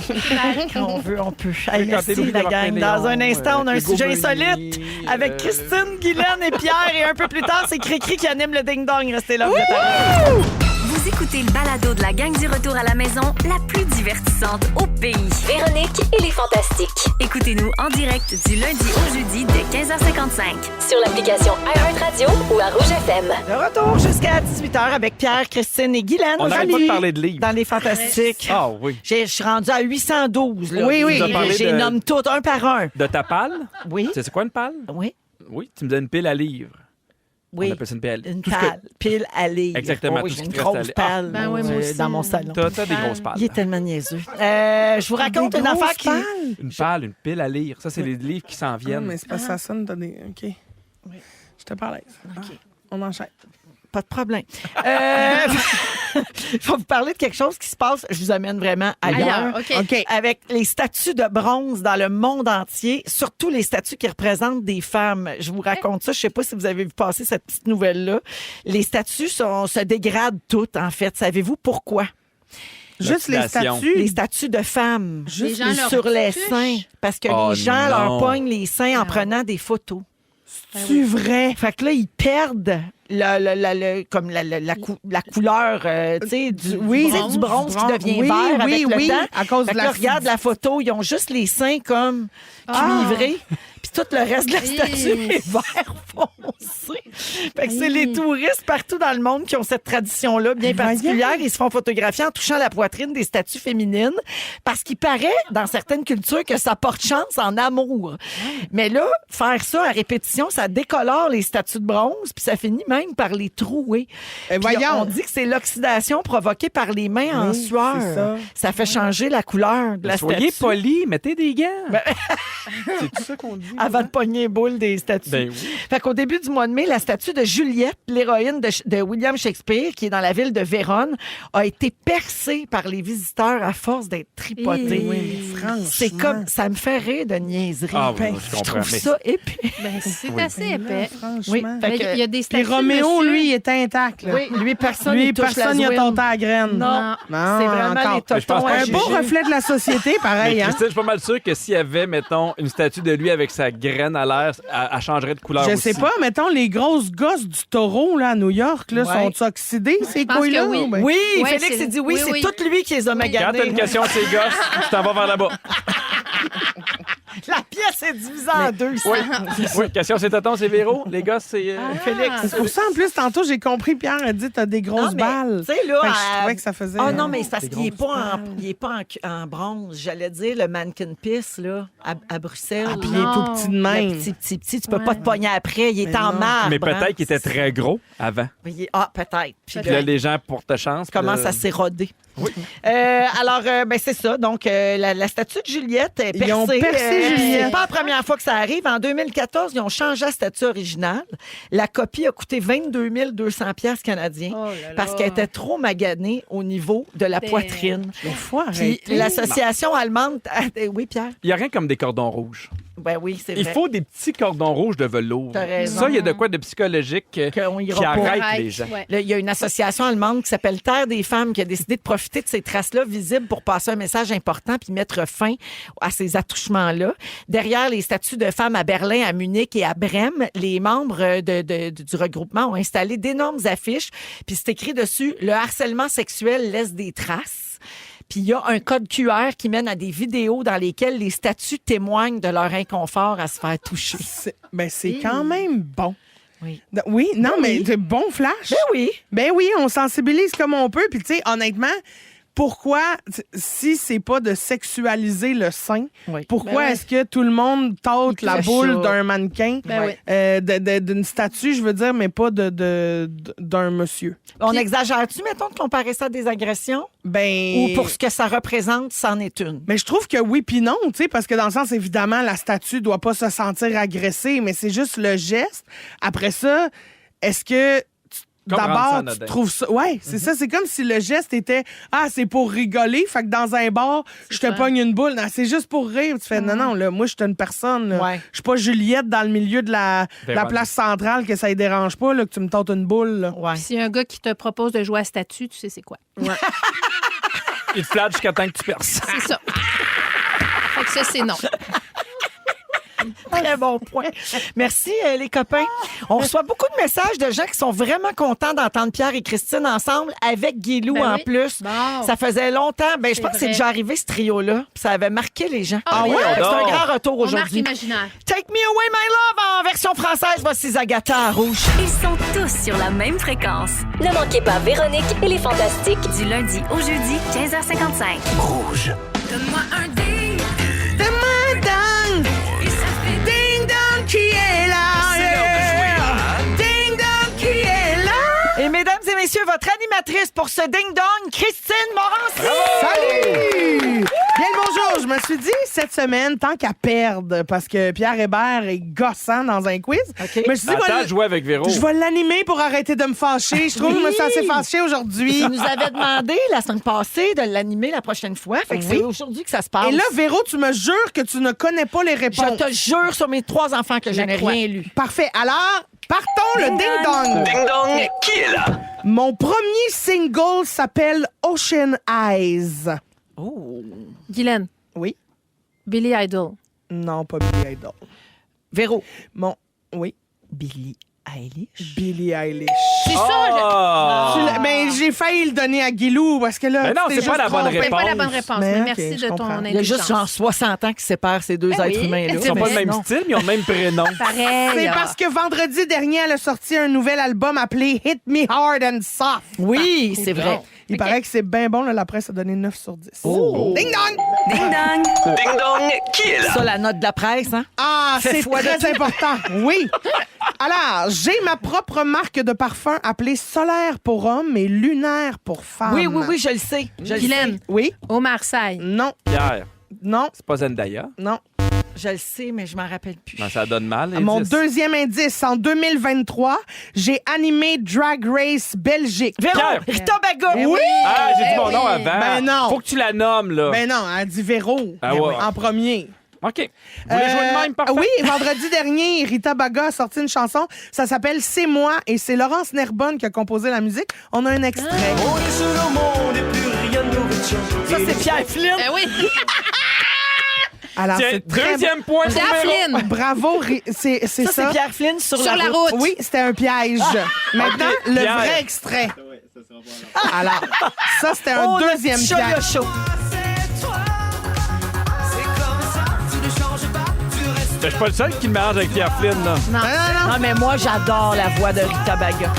Quand on veut, on peut. Hey, Fréquenter merci, l'oubli de la Martin gang. Léon, Dans un instant, on a un Hugo sujet Meunier, insolite. Avec Christine, Guylaine et Pierre. Et un peu plus tard, c'est Cricri qui anime le ding-dong. Restez là, vous êtes à l'heure. Vous écoutez le balado de la gang du retour à la maison, la plus divertissante au pays. Véronique et les Fantastiques. Écoutez-nous en direct du lundi au jeudi dès 15h55. Sur l'application iHeartRadio ou à Rouge FM. De retour jusqu'à 18h avec Pierre, Christine et Guylaine. On n'arrête pas de parler de livres. Dans les Fantastiques. Ah oui. Je suis rendue à 812. Là. Oui, oui. Tu as parlé J'ai de- nomme toutes un par un. De ta palle? Oui. C'est quoi une palle? Oui. Oui, tu me donnes une pile à livres. Oui. On appelle ça une pile. Une Tout ce que- pile. Pile à lire. Exactement, Oh, oui, tout ce j'ai qui une te reste à grosse lire. palle Ben oui, moi aussi. dans mon salon. T'as des grosses palles. Il est tellement niaiseux. Je vous raconte Des une affaire grosses qui... palles. Une palle, une pile à lire. Ça, c'est les livres qui s'en Ah, viennent. mais c'est pas ça sonne, t'as des... OK. Je te parle. On enchaîne. Pas de problème. Je vais vous parler de quelque chose qui se passe, je vous amène vraiment ailleurs. OK. OK. Avec les statues de bronze dans le monde entier, surtout les statues qui représentent des femmes. Je vous raconte ça. Je sais pas si vous avez vu passer cette petite nouvelle-là. Les statues se dégradent toutes, en fait. Savez-vous pourquoi? Juste les L'oxydation. statues. Les statues de femmes Les gens leur sur les touchent. seins. Parce que Oh les gens non. leur pognent les seins en prenant des photos. C'est vrai. Fait que là, ils perdent comme la couleur, tu sais, du bronze qui devient Oui, vert oui, avec le oui, temps. à cause Fait de que là, regarde la photo, ils ont juste les seins comme cuivrés, puis tout le reste de la statue est vert foncé. Fait que c'est les touristes partout dans le monde qui ont cette tradition-là bien particulière. Ils se font photographier en touchant la poitrine des statues féminines parce qu'il paraît, dans certaines cultures, que ça porte chance en amour. Mais là, faire ça à répétition, ça décolore les statues de bronze, puis ça finit même par les trouer. Puis voyons. on dit que c'est l'oxydation provoquée par les mains en Oui, sueur. c'est ça. Ça fait changer la couleur de la Soyez statue. polis, mettez des gants. C'est tout ça qu'on dit. Avant de pogner les boules des statues. Ben oui. Fait qu'au début du mois de mai, la statue de Juliette, l'héroïne de William Shakespeare, qui est dans la ville de Vérone, a été percée par les visiteurs à force d'être tripotée. Oui, franchement. C'est comme, ça me fait rire de niaiserie. Ah oui, Ben, je je comprends, trouve mais- ça épais. Ben, c'est assez épais. Franchement. Oui, fait Mais que- il y a des Puis statues. Roméo, monsieur. lui, il est intact. Là. Oui, lui, personne Lui, n'y touche personne n'y la a zouine. tonté à la graine. Non, Non, c'est vraiment encore. les Mais je pense totons pas à Un beau juger. reflet de la société, pareil. Mais Hein? Christine, je suis pas mal sûr que s'il y avait, mettons, une statue de lui avec sa graine à l'air, elle changerait de couleur Je aussi. sais pas, mettons, les grosses gosses du taureau là, à New York, là, Ouais. sont oxydées, ces pense couilles-là? que oui. ou ben- Oui, Ouais, Félix c'est- s'est dit oui, oui, c'est oui. tout lui qui les a Quand maganés. t'as une question de ces gosses, tu t'en vas vers là-bas. La pièce est divisée en deux. ça. Oui. Oui, question c'est tonton, c'est Véro. Les gosses, c'est Félix. C'est pour ça, en plus, tantôt, j'ai compris, Pierre a dit, t'as des grosses Non, mais, balles. tu sais, là, Fait que je trouvais que ça faisait... Ah non, mais c'est parce des qu'il n'est grosses pas, balles. il est pas en bronze. J'allais dire le mannequin piece, là, à Bruxelles. Ah, puis il est tout petit de Le même. petit, tu peux pas te pogner après. Il est Mais en non. marbre. Mais hein. peut-être qu'il était très gros avant. Ah, peut-être. Puis Puis là, les gens portent chance. commence puis là- à s'éroder. Oui. Alors, ben, c'est ça. Donc, la statue de Juliette est percée. Ils ont percé Juliette. C'est pas la première fois que ça arrive. En 2014, ils ont changé la statue originale. La copie a coûté 22 200 $, canadiens Oh là là. parce qu'elle était trop maganée au niveau de la Ben, poitrine. Mais faut Puis arrêter. l'association allemande... Oui, Pierre? Il n'y a rien comme des cordons rouges. Ben oui, c'est Il vrai. faut des petits cordons rouges de velours. T'as raison. Ça, il y a de quoi de psychologique Qu'on qui ira pas. arrête les gens. Ouais. Là, il y a une association allemande qui s'appelle Terre des femmes qui a décidé de profiter de ces traces-là visibles pour passer un message important puis mettre fin à ces attouchements-là. Derrière les statues de femmes à Berlin, à Munich et à Brême, les membres du regroupement ont installé d'énormes affiches puis c'est écrit dessus « Le harcèlement sexuel laisse des traces ». Puis il y a un code QR qui mène à des vidéos dans lesquelles les statues témoignent de leur inconfort à se faire toucher. C'est quand même bon. Oui. Oui, non, Ben mais oui. c'est bon flash. Ben oui. Ben oui, on sensibilise comme on peut. Puis, tu sais, honnêtement, pourquoi, si c'est pas de sexualiser le sein, Oui. pourquoi Ben oui. est-ce que tout le monde tâte la fait boule ça. d'un mannequin, Ben oui. d'une statue, je veux dire, mais pas d'un monsieur? On exagère-tu, mettons, de comparer ça à des agressions? Ben. Ou pour ce que ça représente, c'en est une? Mais je trouve que oui puis non, tu sais, parce que dans le sens, évidemment, la statue doit pas se sentir agressée, mais c'est juste le geste. Après ça, est-ce que Comme rendre ça d'abord tu anodin. trouves ça... Ouais, c'est ça. C'est comme si le geste était « Ah, c'est pour rigoler. » Fait que dans un bar, je te ça. pogne une boule. Non, c'est juste pour rire. Tu fais « Non, non, là, moi, je suis une personne. là. Ouais. Je suis pas Juliette dans le milieu de la Véronique. place centrale que ça ne dérange pas, là, que tu me tentes une boule. là. Ouais. S'il y a un gars qui te propose de jouer à statue, tu sais c'est quoi. Il te flatte jusqu'à temps que tu perces. C'est ça. Fait que ça, c'est non. Très bon point. Merci, les copains. On reçoit beaucoup de messages de gens qui sont vraiment contents d'entendre Pierre et Christine ensemble avec Guilou Ben en oui. plus. Bon. Ça faisait longtemps. Je C'est pense que c'est vrai. déjà arrivé, ce trio-là. Puis ça avait marqué les gens. Ah oui? C'est un grand retour On marque aujourd'hui. imaginaire. Take Me Away, My Love en version française. Voici Zagata à rouge. Ils sont tous sur la même fréquence. Ne manquez pas Véronique et les Fantastiques. Du lundi au jeudi, 15h55. Donne-moi un ding. Demain, dang. Ding dong qui est là. Ding dong qui est là. Et mesdames et messieurs, votre animatrice pour ce ding-dong, Christine Morancy. Salut! Bien le bonjour. Je me suis dit cette semaine, tant qu'à perdre, parce que Pierre Hébert est gossant dans un quiz, OK. je me suis dit, Attends de jouer avec Véro. je vais l'animer pour arrêter de me fâcher. Je trouve que je me suis assez fâchée aujourd'hui. Tu nous avais demandé la semaine passée de l'animer la prochaine fois. Fait que Oui. c'est aujourd'hui que ça se passe. Et là, Véro, tu me jures que tu ne connais pas les réponses. je te jure sur mes 3 enfants que je n'ai crois. rien lu. Parfait. Alors, partons le ding-dong. Ding-dong, qui est là? Mon premier single s'appelle Ocean Eyes. Guylaine, Oui? Billy Idol. Non, pas Billy Idol. Véro. Oui? Billie Eilish. Billie Eilish. C'est ça, Ah! Mais j'ai failli le donner à Guilou parce que là. Mais non, tu t'es c'est pas juste la bonne trompé. c'est pas la réponse. bonne réponse. Mais Mais ok, merci je de ton comprends. Il y a intelligence. juste genre 60 ans qui séparent ces deux êtres oui. humains-là. Ils n'ont pas le Mais même non. style, mais ils ont le même prénom. Pareil. C'est ah. parce que vendredi dernier, elle a sorti un nouvel album appelé Hit Me Hard and Soft. Oui, c'est vrai. Il paraît que c'est bien bon, là, la presse a donné 9 sur 10. Oh. Ding dong! Ding dong. Ding-dong, qui est là? Ça, la note de la presse, hein? Ah, Fais c'est foi de très important. Oui. Alors, j'ai ma propre marque de parfum appelée Solaire pour hommes et Lunaire pour femmes. Oui, je le sais. Je le Guylaine, sais. Oui? au Marseille. Non. Pierre, Non. c'est pas Zendaya. Non. Je le sais, mais je m'en rappelle plus. Non, ça donne mal. Mon indice. deuxième indice, en 2023, j'ai animé Drag Race Belgique. Véro, Pierre. Rita Baga. Oui! Ah, j'ai dit mon nom avant. Ben non. Faut que tu la nommes, là. Ben non, elle dit Véro Ah ouais. en premier. OK. Vous voulez jouer de même, parfait? Oui, vendredi dernier, Rita Baga a sorti une chanson. Ça s'appelle C'est moi et c'est Laurence Nerbonne qui a composé la musique. On a un extrait. On est seul au monde et plus rien ne nous retient. Ça, c'est Pierre Flynn. Ben oui. Alors, Tiens, c'est très deuxième point pour Pierre Véro. Flynn. Bravo, c'est Ça, ça. c'est Pierre Flynn sur Sur la route. Oui, c'était un piège. Maintenant, Ok, le Pierre. vrai extrait. Alors, ça, c'était un Oh, deuxième le petit chat, le piège. chaud. Je suis pas le seul qui le mélange avec Pierre Flynn, là. Non, non, non. Non, mais moi, j'adore la voix de Rita Baga.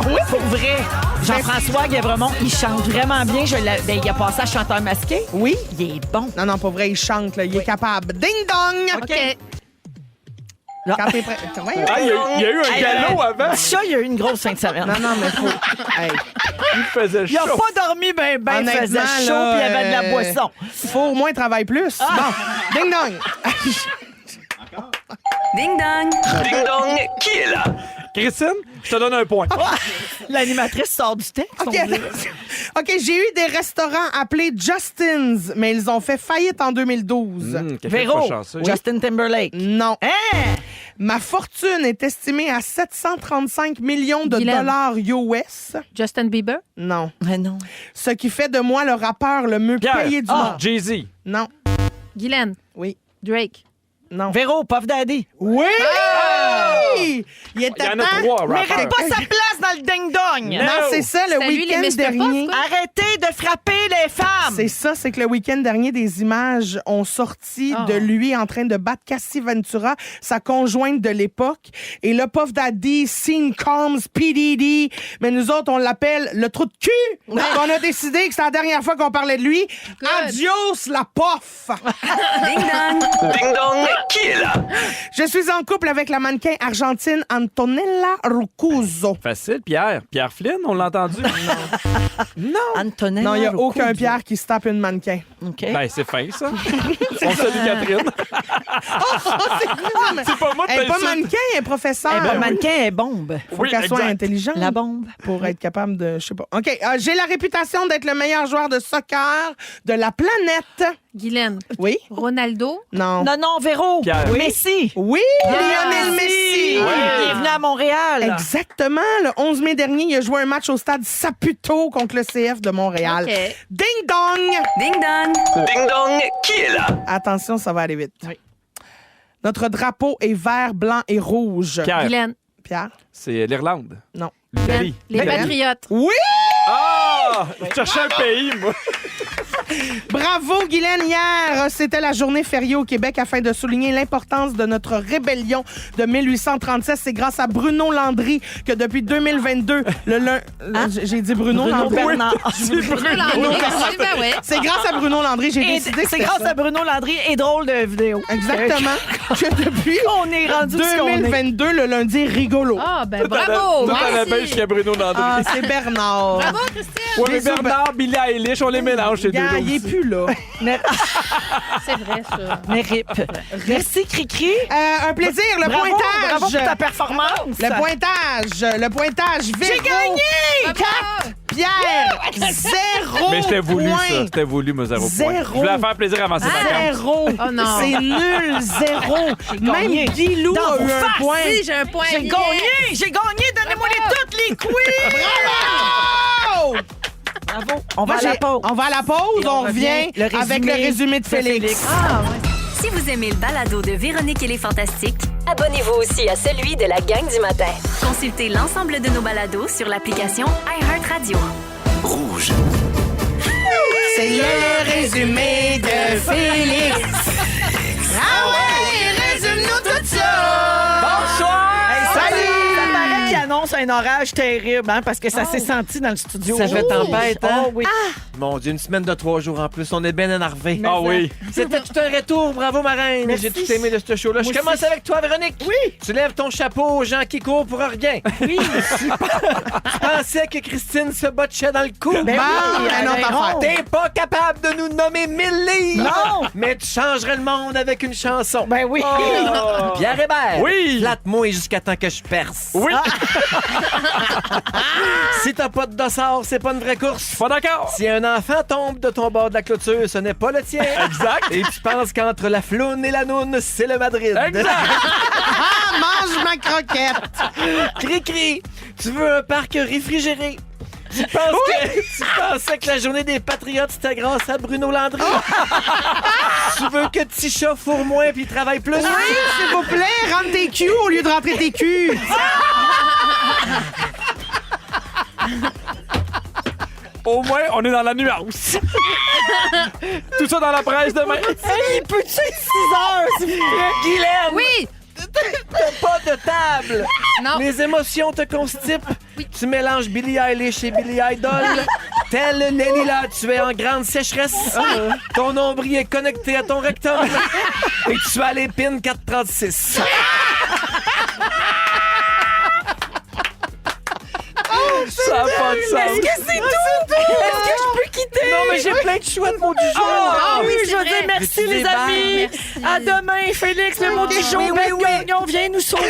Oui, pour vrai. Jean-François Guévremont, il chante vraiment bien. Il a passé à chanteur masqué. Oui? Il est bon. Non, non, pas vrai, il chante, là. Il est capable. Ding dong! OK. Quand t'es prêt. Voyons. Ah, il y a eu un galop avant. Ça, il y a eu une grosse fin de semaine. Non, non, mais faut. Hey, Il faisait Il a chaud. pas dormi ben, il honnêtement, faisait chaud, là, puis il y avait de la boisson. faut au moins travailler plus. Bon, ding dong! Ding dong. Ding-dong, qui est là? Christine, je te donne un point. L'animatrice sort du texte. OK, on dirait. OK, j'ai eu des restaurants appelés Justin's, mais ils ont fait faillite en 2012. Quelqu'un Véro, pas chanceux. Justin Timberlake. Non. Hein? Ma fortune est estimée à 735 millions de Guylaine. dollars US. Justin Bieber. Non. Mais non. Ce qui fait de moi le rappeur le mieux Pierre. payé du Ah, monde. Jay-Z. Non. Guylaine. Oui. Drake. Non. Véro, Puff Daddy. Oui! Il Il était y en a temps. 3, Mérite rappeurs. pas sa place dans le ding-dong. Non, c'est ça, le C'était lui, les week-end Mr. dernier. Puff, quoi? Arrêtez de frapper les femmes. C'est ça, c'est que le week-end dernier, des images ont sorti de lui en train de battre Cassie Ventura, sa conjointe de l'époque. Et là, Puff Daddy, Scene Combs, PDD, mais nous autres, on l'appelle le trou de cul. On a décidé que c'est la dernière fois qu'on parlait de lui. Adios, la Puff! Ding dong. Ding-dong, qui est là? Je suis en couple avec la mannequin argentine Antonella Roccuzzo. Facile, Pierre. Pierre Flynn, on l'a entendu? Antonella Non, il n'y a Roccuzzo. aucun Pierre qui se tape une mannequin. OK. Ben, c'est fin, ça. On salue Catherine. C'est pas moi de Elle n'est pas t'insulter. mannequin, elle est professeur. Le mannequin est bombe. Faut Oui, qu'elle soit exact. intelligente. La bombe. Pour être capable de... Je sais pas. OK. J'ai la réputation d'être le meilleur joueur de soccer de la planète. Guylaine. Oui? Ronaldo. Non. Non, non, Véro. Pierre. Oui. Messi. Oui, Lionel Messi. Oui, il est venu à Montréal. Exactement. Le 11 mai dernier, il a joué un match au stade Saputo contre le CF de Montréal. OK. Ding dong! Ding dong. Ding-dong, qui est là? Attention, ça va aller vite. Oui. Notre drapeau est vert, blanc et rouge. Pierre, Guylaine. Pierre? c'est l'Irlande. Non. L'Italie. Les Guylaine. Patriotes. Oui! Ah! Je cherchais un pays, moi. Bravo, Guylaine. Hier, c'était la journée fériée au Québec afin de souligner l'importance de notre rébellion de 1836. C'est grâce à Bruno Landry que depuis 2022, j'ai dit Bruno Landry. Bernard. C'est Bruno. Landry. Ben ouais. C'est grâce à Bruno Landry, j'ai Et décidé que c'est c'était grâce ça. à Bruno Landry et drôle de vidéo. Exactement. Que depuis On est rendu ce qu'on est. 2022, le lundi est rigolo. Ah, ben bravo. Tout à la Merci. bêche jusqu'à Bruno Landry. Ah, c'est Bernard. Bravo, Christine. Ouais, mais Jésus, Bernard, Billie Eilish, on les mélange, ces Gars, deux-là il est aussi. plus là. C'est vrai, ça. Mais rip. Merci, Cricri. Un plaisir, le Bravo, pointage. bravo pour ta performance. Le pointage. J'ai Véro, gagné! 4, Pierre, 0 Mais c'était voulu, points. ça. C'était voulu, moi, 0 point. Zéro. Je voulais faire plaisir avant ces vacances. 0. Oh non. C'est nul, 0. gagné. Même Guilou Dans a vos eu un faces. point. Si, j'ai un point. J'ai Yes. gagné! J'ai gagné! Donnez-moi toutes les quiz! Bravo! Bravo! On va Moi, à la j'ai- pause. On va à la pause, Et on revient le résumé avec le résumé de de Félix. Félix. Ah, ouais. Si vous aimez le balado de Véronique et les Fantastiques, Abonnez-vous aussi à celui de la gang du matin. consultez l'ensemble de nos balados sur l'application iHeartRadio. Rouge. C'est le résumé de Félix. Ah ouais, résume-nous tout ça. Bonsoir! Salut! Ça paraît qu'il annonce un orage terrible, hein, parce que ça s'est senti dans le studio. Ça fait tempête, hein? Oh, oui. Mon Dieu, une semaine de 3 jours en plus. On est bien énervés. Ah oui. C'était tout un retour. Bravo, ma reine. Merci. J'ai tout aimé de ce show-là. Je Moi commence aussi. avec toi, Véronique. Oui. Tu lèves ton chapeau aux gens qui courent pour rien. Oui. Tu pensais que Christine se botchait dans le coup. Ben Bon, oui, un autre Aaron. affaire. T'es pas capable de nous nommer 1000 livres. Non. Mais tu changerais le monde avec une chanson. Ben oui. Oh. Pierre Hébert. Oui. Flatte-moi jusqu'à temps que je perce. Oui. Si t'as pas de dossard, c'est pas une vraie course. Pas d'accord. Si un enfant tombe de ton bord de la clôture, ce n'est pas le tien. Exact. Et tu penses qu'entre la floune et la noune, c'est le Madrid. Exact. Ah, mange ma croquette. Cri-cri, tu veux un parc réfrigéré. Tu pensais que la journée des Patriotes, c'était grâce à Bruno Landry. Tu veux que Tisha fourre moins puis travaille plus. Oui, s'il vous plaît, rentre tes culs au lieu de rentrer tes culs. Au moins, on est dans la nuance. Tout ça dans la presse demain. Hey, peux-tu être 6 heures, s'il vous plaît? Guylaine, Oui. t'as pas de table. Non. Les émotions te constipent. Tu mélanges Billie Eilish et Billie Idol. Tel Nelly là, tu es en grande sécheresse. Ton nombril est connecté à ton rectum. Et tu as l'épine 436. Ça n'a pas de sens. Est-ce que c'est tout? Est-ce que je peux quitter? Non, mais j'ai plein de chouettes mots du jour. Ah oui, c'est je veux vrai. dire merci, Veux-tu les des amis. Merci. À demain, Félix, le mot du jour. oui, Ben oui. Gagnon, viens nous sauver.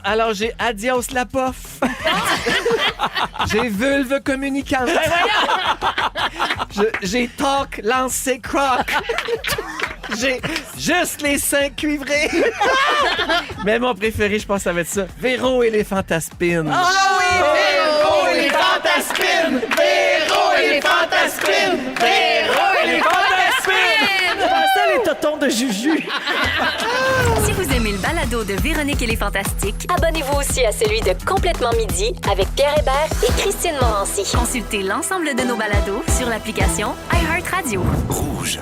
Alors j'ai adios la pof. J'ai vulve communicante. J'ai talk, lancé croc. J'ai juste les seins cuivrés. Mais mon préféré, je pense, ça va être ça. Véro et les fantaspines. Ah oui, Véro et les fantaspines. Véro et les fantaspines. Véro et les fantaspines. je pensais les totons de Juju. Si vous aimez le balado de Véronique et les Fantastiques, Abonnez-vous aussi à celui de Complètement Midi avec Pierre Hébert et Christine Morancy. consultez l'ensemble de nos balados sur l'application iHeartRadio. Rouge.